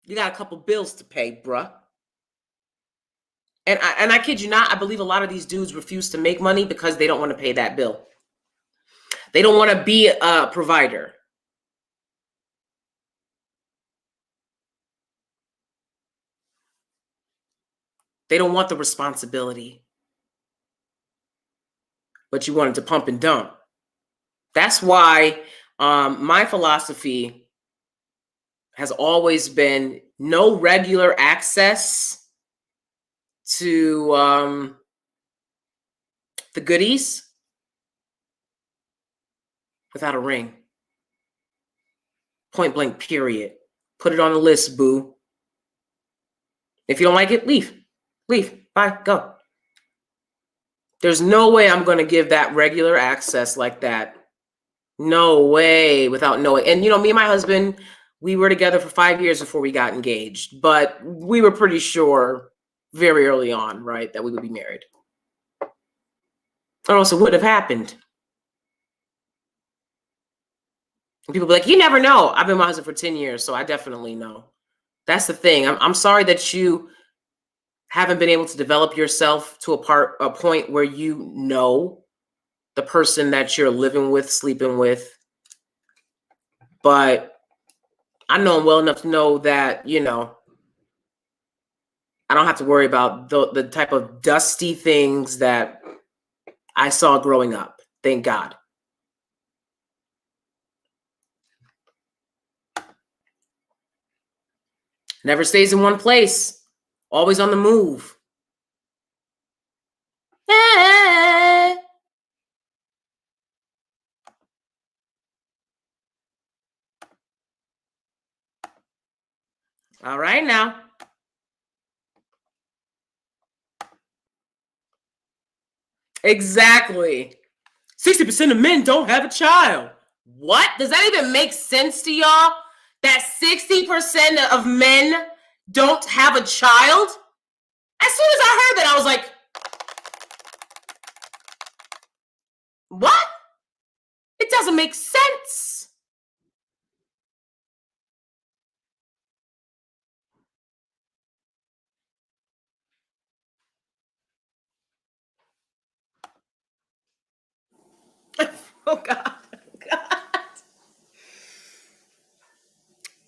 You got a couple bills to pay, bruh. And I kid you not, I believe a lot of these dudes refuse to make money because they don't want to pay that bill. They don't want to be a provider. They don't want the responsibility. But you wanted to pump and dump. That's why my philosophy has always been no regular access to the goodies without a ring. Point blank, period. Put it on the list, boo. If you don't like it, leave. Leave. Bye. Go. There's no way I'm going to give that regular access like that. No way, without knowing. And, me and my husband, we were together for 5 years before we got engaged. But we were pretty sure very early on, right, that we would be married. Or else it would have happened. And people be like, you never know. I've been with my husband for 10 years, so I definitely know. That's the thing. I'm sorry that you haven't been able to develop yourself to a point where you know the person that you're living with, sleeping with. But I know him well enough to know that, I don't have to worry about the type of dusty things that I saw growing up. Thank God. Never stays in one place. Always on the move. All right now. Exactly. 60% of men don't have a child. What? Does that even make sense to y'all? That 60% of men don't have a child? As soon as I heard that, I was like, what? It doesn't make sense. Oh, God. God.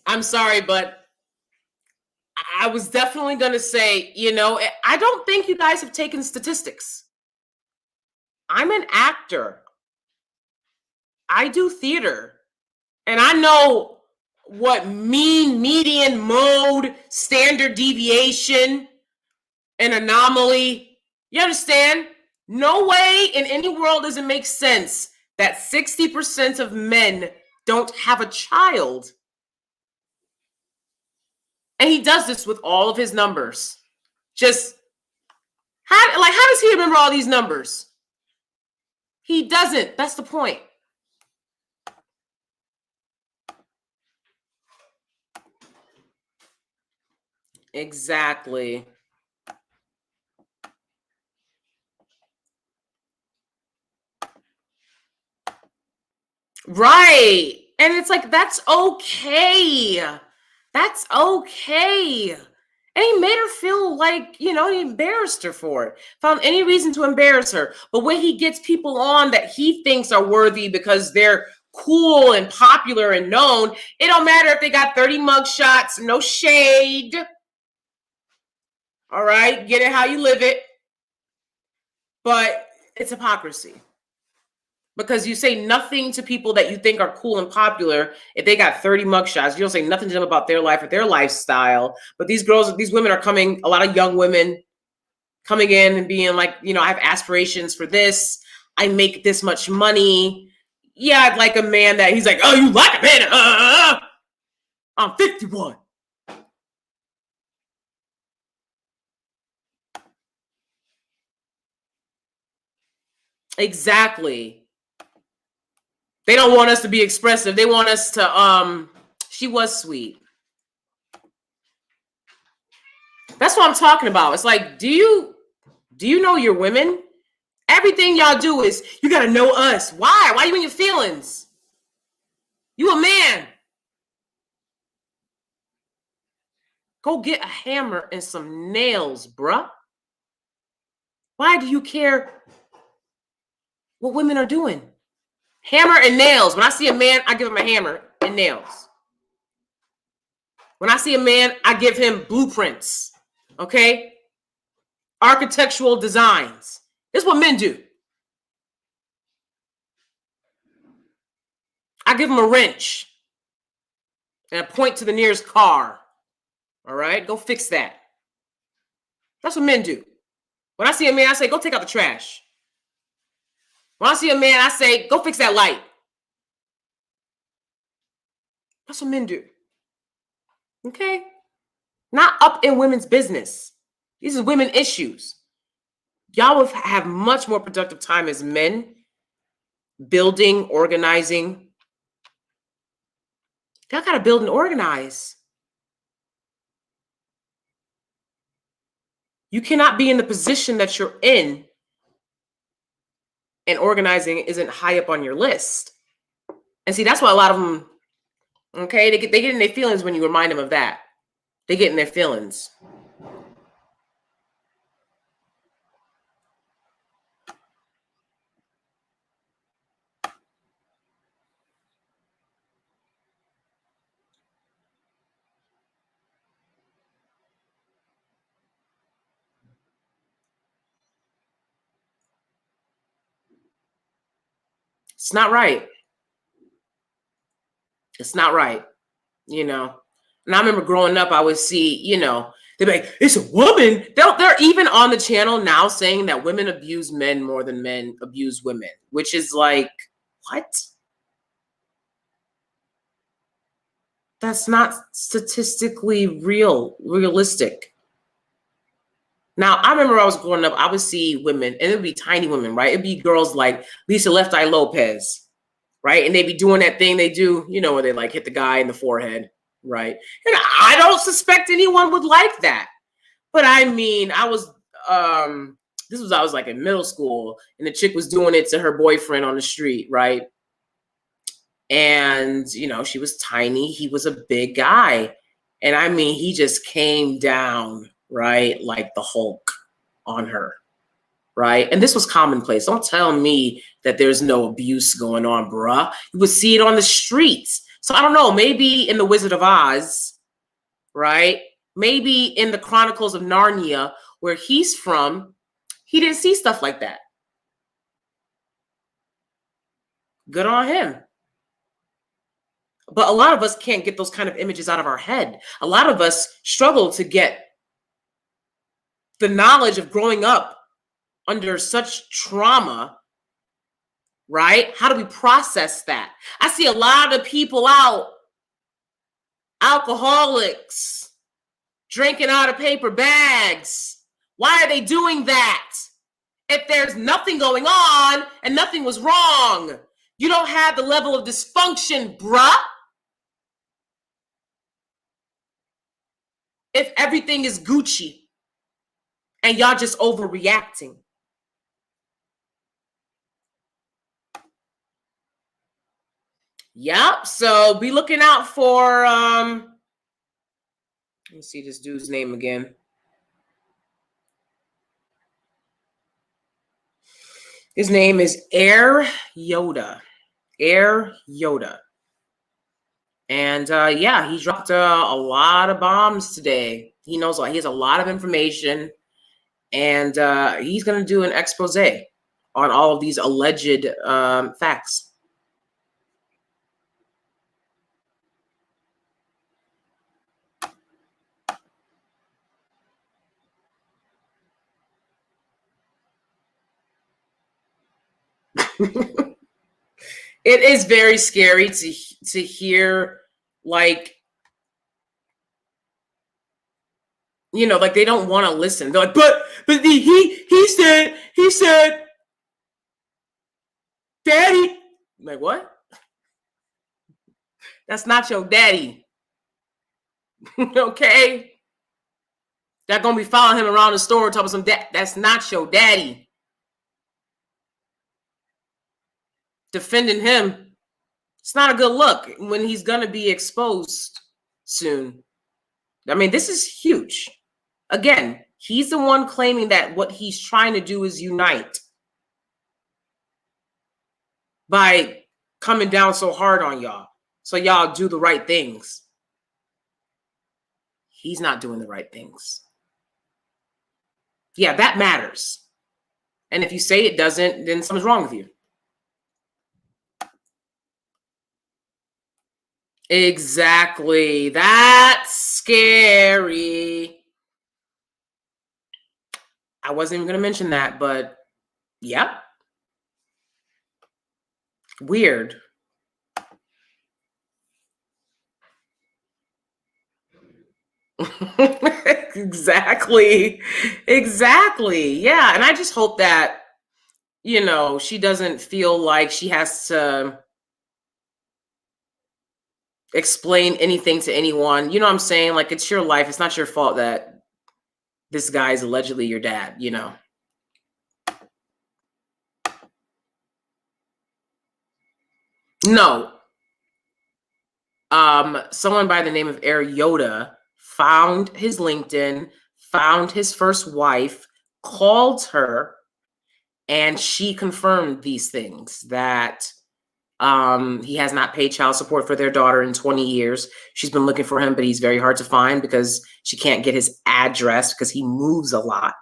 I'm sorry, but I was definitely going to say, I don't think you guys have taken statistics. I'm an actor. I do theater. And I know what mean, median, mode, standard deviation, an anomaly. You understand? No way in any world does it make sense that 60% of men don't have a child. And he does this with all of his numbers. Just how does he remember all these numbers? He doesn't. That's the point. Exactly. Right. And it's like, that's okay. That's okay. And he made her feel like, he embarrassed her for it. Found any reason to embarrass her. But when he gets people on that he thinks are worthy because they're cool and popular and known, it don't matter if they got 30 mug shots, no shade. All right, get it how you live it. But it's hypocrisy. Because you say nothing to people that you think are cool and popular if they got 30 mugshots. You don't say nothing to them about their life or their lifestyle. But these women are coming, a lot of young women coming in and being like, I have aspirations for this. I make this much money. Yeah, I'd like a man that he's like, oh, you like a man? I'm 51. Exactly. They don't want us to be expressive. They want us to, she was sweet. That's what I'm talking about. It's like, do you know your women? Everything y'all do is, you gotta know us. Why? Why you in your feelings? You a man. Go get a hammer and some nails, bruh. Why do you care what women are doing? Hammer and nails. When I see a man, I give him a hammer and nails. When I see a man, I give him blueprints. Okay? Architectural designs. This is what men do. I give him a wrench and I point to the nearest car. All right? Go fix that. That's what men do. When I see a man, I say, go take out the trash. When I see a man, I say, go fix that light. That's what men do. Okay? Not up in women's business. These are women issues. Y'all will have much more productive time as men building, organizing. Y'all got to build and organize. You cannot be in the position that you're in and organizing isn't high up on your list. And see, that's why a lot of them, okay, they get in their feelings when you remind them of that. They get in their feelings. It's not right. It's not right, And I remember growing up, I would see, they'd be like, it's a woman. They're even on the channel now saying that women abuse men more than men abuse women, which is like, what? That's not statistically realistic. Now, I remember I was growing up, I would see women, and it'd be tiny women, right? It'd be girls like Lisa Left Eye Lopez, right? And they'd be doing that thing they do, you know, where they like hit the guy in the forehead, right? And I don't suspect anyone would like that. But I mean, I was like in middle school, and the chick was doing it to her boyfriend on the street, right? And, you know, she was tiny. He was a big guy. And I mean, he just came down, right? Like the Hulk on her, right? And this was commonplace. Don't tell me that there's no abuse going on, bruh. You would see it on the streets. So I don't know, maybe in The Wizard of Oz, right? Maybe in the Chronicles of Narnia, where he's from, he didn't see stuff like that. Good on him. But a lot of us can't get those kind of images out of our head. A lot of us struggle to get the knowledge of growing up under such trauma, right? How do we process that? I see a lot of people out, alcoholics, drinking out of paper bags. Why are they doing that? If there's nothing going on and nothing was wrong, you don't have the level of dysfunction, bruh. If everything is Gucci and y'all just overreacting. Yep. So be looking out for let me see this dude's name again. His name is Air Yoda. Air Yoda. And yeah, he dropped a lot of bombs today. He knows he has a lot of information, and he's going to do an expose on all of these alleged facts. It is very scary to hear, like, you know, like they don't want to listen. They're like, but he said, Daddy. I'm like, what? That's not your daddy. Okay? They're gonna be following him around the store talking some that's not your daddy. Defending him. It's not a good look when he's gonna be exposed soon. I mean, this is huge. Again, he's the one claiming that what he's trying to do is unite by coming down so hard on y'all. So y'all do the right things. He's not doing the right things. Yeah, that matters. And if you say it doesn't, then something's wrong with you. Exactly. That's scary. I wasn't even going to mention that, but yeah. Weird. Exactly. Yeah. And I just hope that, you know, she doesn't feel like she has to explain anything to anyone. You know what I'm saying? Like, it's your life. It's not your fault that this guy is allegedly your dad, you know? No. Someone by the name of Air Yoda found his LinkedIn, found his first wife, called her, and she confirmed these things, that he has not paid child support for their daughter in 20 years. She's been looking for him, but he's very hard to find because she can't get his address because he moves a lot.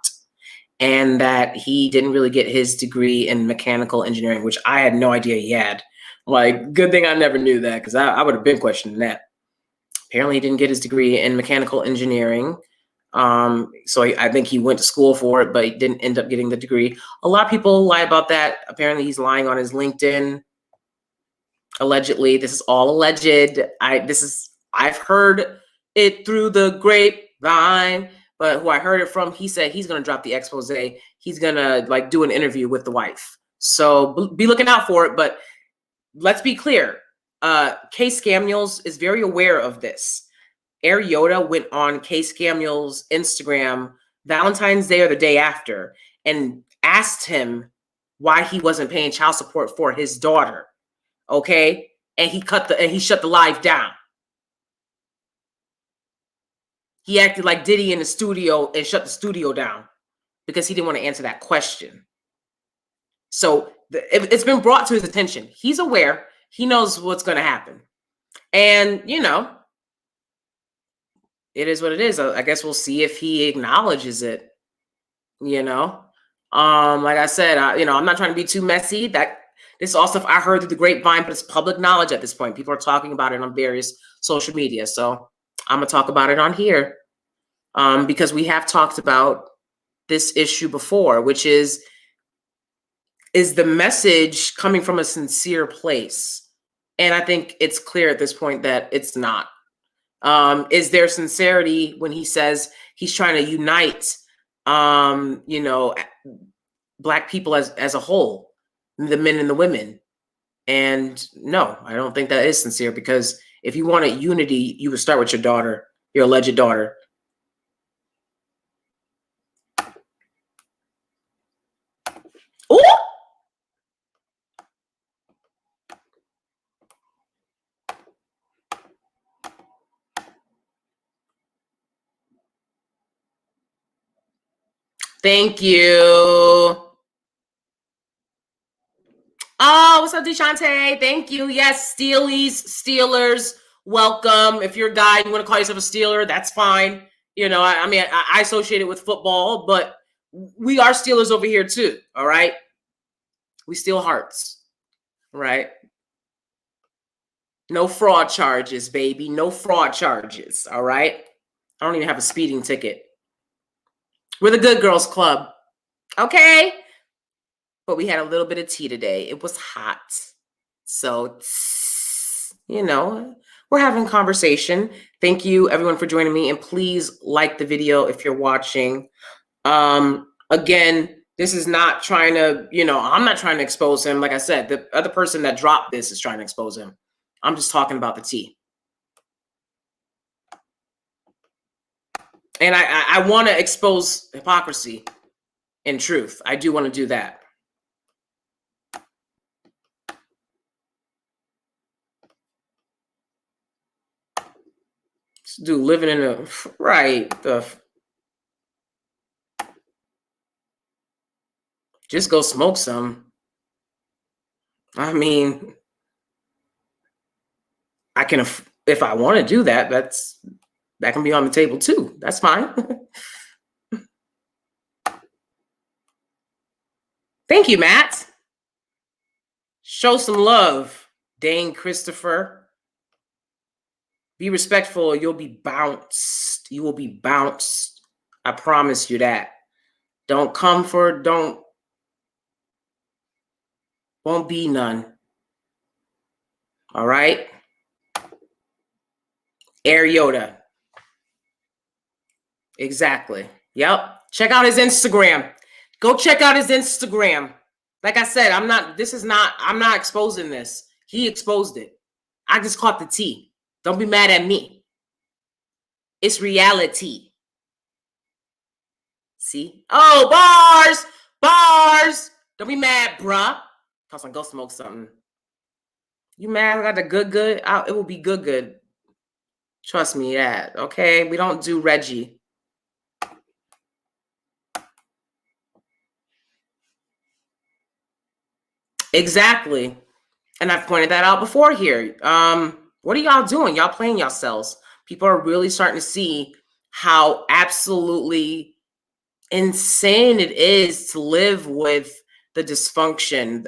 And that he didn't really get his degree in mechanical engineering, which I had no idea he had. Like, good thing I never knew that, because I would have been questioning that. Apparently, he didn't get his degree in mechanical engineering. So I think he went to school for it, but he didn't end up getting the degree. A lot of people lie about that. Apparently, he's lying on his LinkedIn. Allegedly, this is all alleged. This is I've heard it through the grapevine, but who I heard it from, he said he's going to drop the expose. He's going to like do an interview with the wife. So be looking out for it. But let's be clear. CashApp is very aware of this. Air Yoda went on CashApp's Instagram Valentine's Day or the day after and asked him why he wasn't paying child support for his daughter. Okay. And he shut the live down. He acted like Diddy in the studio and shut the studio down because he didn't want to answer that question. So it's been brought to his attention. He's aware. He knows what's going to happen. And, you know, it is what it is. I guess we'll see if he acknowledges it, you know. Like I said, you know, I'm not trying to be too messy. This is all stuff I heard through the grapevine, but it's public knowledge at this point. People are talking about it on various social media. So I'm going to talk about it on here because we have talked about this issue before, which is the message coming from a sincere place? And I think it's clear at this point that it's not. Is there sincerity when he says he's trying to unite, you know, Black people as a whole, the men and the women? And no, I don't think that is sincere, because if you wanted unity, you would start with your daughter, your alleged daughter. Ooh! Thank you. Oh, what's up, Deshante? Thank you. Yes, Steelers, welcome. If you're a guy, you want to call yourself a Steeler, that's fine. You know, I mean, I associate it with football, but we are Steelers over here too, all right? We steal hearts, right? No fraud charges, baby. No fraud charges, all right? I don't even have a speeding ticket. We're the Good Girls Club, okay? But we had a little bit of tea today. It was hot. So, you know, we're having conversation. Thank you, everyone, for joining me. And please like the video if you're watching. Again, this is not trying to, you know, I'm not trying to expose him. Like I said, the other person that dropped this is trying to expose him. I'm just talking about the tea. And I want to expose hypocrisy and truth. I do want to do that. This dude living in a, right, just go smoke some. I mean, I can, if I want to do that, that can be on the table too. That's fine. Thank you, Matt. Show some love, Dane Christopher. Be respectful, you'll be bounced. You will be bounced. I promise you that. Don't come for, won't be none. All right? Air Yoda. Exactly. Yep. Check out his Instagram. Go check out his Instagram. Like I said, I'm not exposing this. He exposed it. I just caught the tea. Don't be mad at me. It's reality. See? Oh, bars. Don't be mad, bruh. Cause I'm go smoke something. You mad? I got the good. It will be good. Trust me that. Okay, we don't do Reggie. Exactly. And I've pointed that out before here. What are y'all doing? Y'all playing yourselves. People are really starting to see how absolutely insane it is to live with the dysfunction,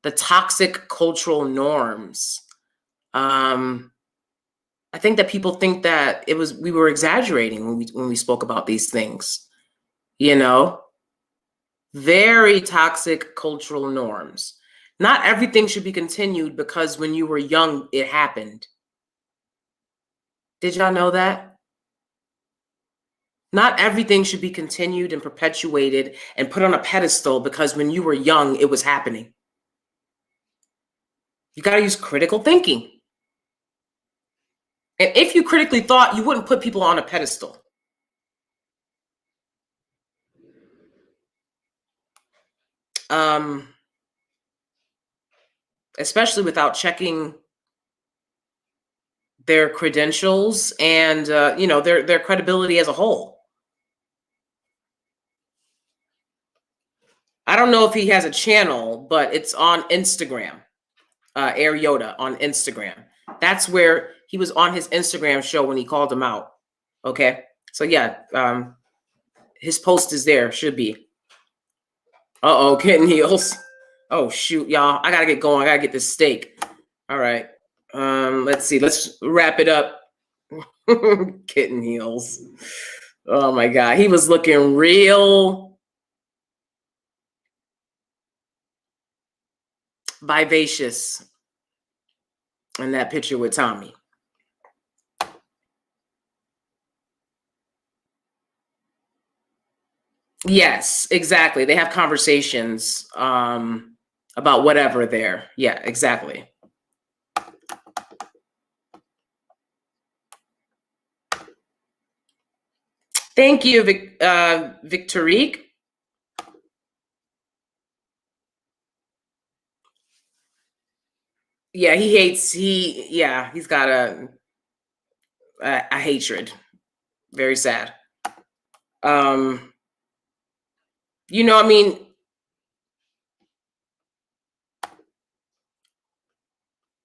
the toxic cultural norms. I think that people think that we were exaggerating when we spoke about these things, you know? Very toxic cultural norms. Not everything should be continued because when you were young, it happened. Did y'all know that? Not everything should be continued and perpetuated and put on a pedestal because when you were young, it was happening. You got to use critical thinking. And if you critically thought, you wouldn't put people on a pedestal. Especially without checking their credentials and their credibility as a whole. I don't know if he has a channel, but it's on Instagram. Air Yoda on Instagram. That's where he was on his Instagram show when he called him out. Okay, so yeah, his post is there. Should be. Kitten heels. Oh shoot, y'all! I gotta get going. I gotta get this steak. All right. Let's see. Let's wrap it up. Kitten heels. Oh my God, he was looking real vivacious in that picture with Tommy. Yes, exactly. They have conversations about whatever there. Yeah, exactly. Thank you, Victorique. Yeah, he's got a hatred. Very sad. I mean,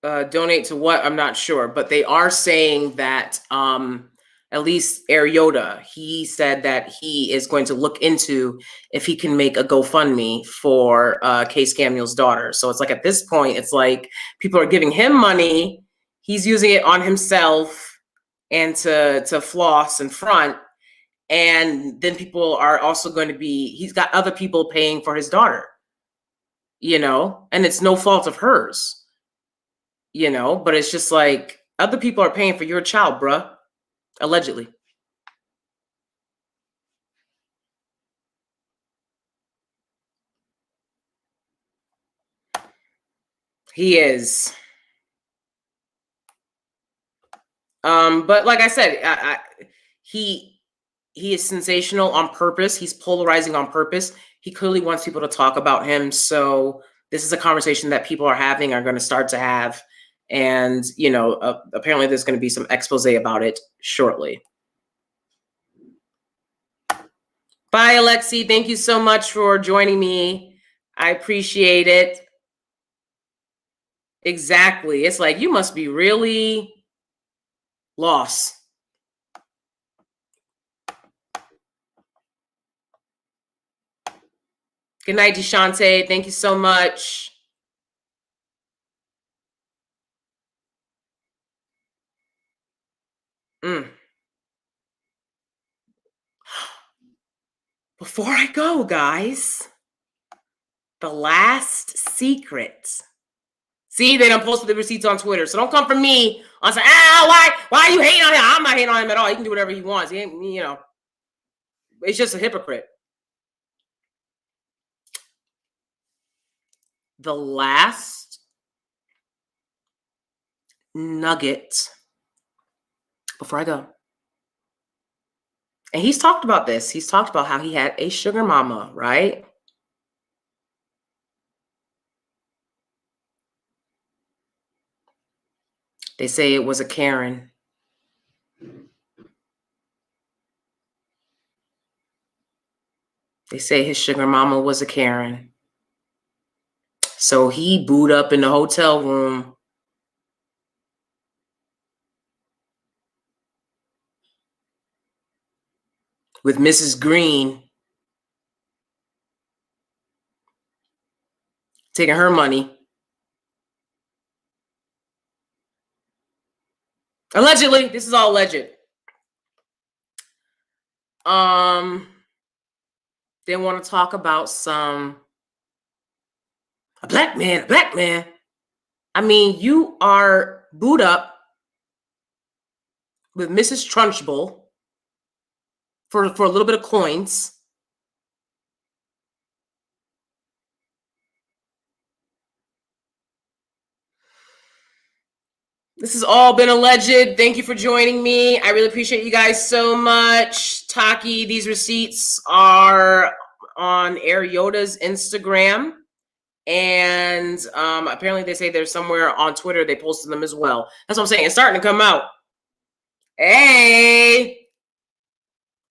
donate to what? I'm not sure, but they are saying that at least Air Yoda, he said that he is going to look into if he can make a GoFundMe for Kay Scamuel's daughter. So it's like at this point, it's like people are giving him money, he's using it on himself and to floss and front, and then people are also going to be, he's got other people paying for his daughter, and it's no fault of hers. But it's just like other people are paying for your child, bruh, allegedly. He is. But like I said, he is sensational on purpose. He's polarizing on purpose. He clearly wants people to talk about him. So this is a conversation that people are going to start to have. And, apparently there's going to be some expose about it shortly. Bye, Alexi. Thank you so much for joining me. I appreciate it. Exactly. It's like, you must be really lost. Good night, Deshante. Thank you so much. Before I go, guys, the last secret. See, they don't post the receipts on Twitter, so don't come from me on saying, why are you hating on him? I'm not hating on him at all. He can do whatever he wants. He ain't, it's just a hypocrite. The last nugget before I go. And he's talked about this. He's talked about how he had a sugar mama, right? They say it was a Karen. They say his sugar mama was a Karen. So he booed up in the hotel room with Mrs. Green, taking her money. Allegedly. This is all alleged. They want to talk about a black man. I mean, you are booed up with Mrs. Trunchbull for a little bit of coins. This has all been alleged. Thank you for joining me. I really appreciate you guys so much. Taki, these receipts are on Air Yoda's Instagram. And apparently they say they're somewhere on Twitter. They posted them as well. That's what I'm saying. It's starting to come out. Hey,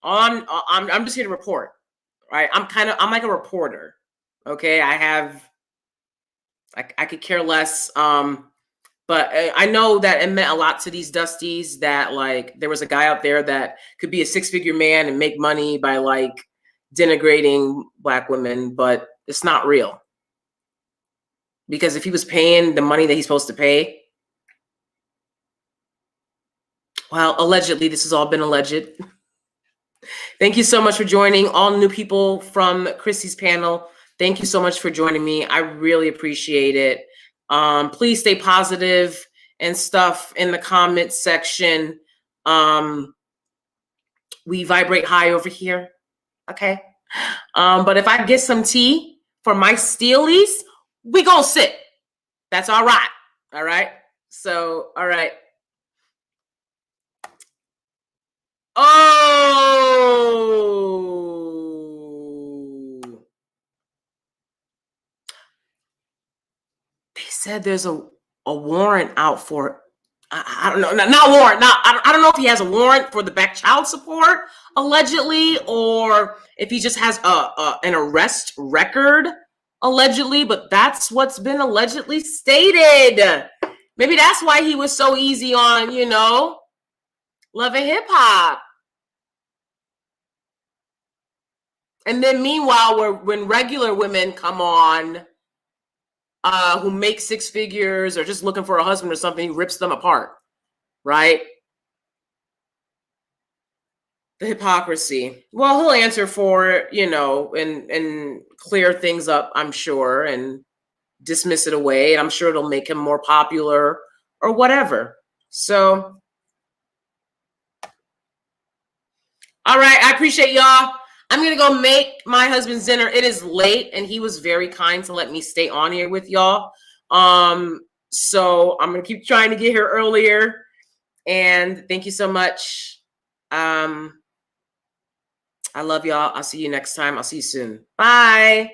I'm just here to report. Right? I'm like a reporter. Okay, I could care less. But I know that it meant a lot to these Dusties that like there was a guy out there that could be a six-figure man and make money by like denigrating Black women, but it's not real. Because if he was paying the money that he's supposed to pay, well, allegedly, this has all been alleged. Thank you so much for joining. All new people from Chrissy's panel, thank you so much for joining me. I really appreciate it. Please stay positive and stuff in the comments section. We vibrate high over here, okay? But if I get some tea for my steelies, we gonna sit. That's all right. All right. So, all right. Oh, they said there's a warrant out for, I don't know, not warrant. Not, I don't know if he has a warrant for the back child support, allegedly, or if he just has an arrest record, allegedly, but that's what's been allegedly stated. Maybe that's why he was so easy on, you know, Love and Hip Hop. And then meanwhile, when regular women come on who make six figures or just looking for a husband or something, he rips them apart, right? The hypocrisy. Well, he'll answer for it, you know, and clear things up, I'm sure, and dismiss it away. And I'm sure it'll make him more popular or whatever. So, all right, I appreciate y'all. I'm going to go make my husband's dinner. It is late, and he was very kind to let me stay on here with y'all. So I'm going to keep trying to get here earlier. And thank you so much. I love y'all. I'll see you next time. I'll see you soon. Bye.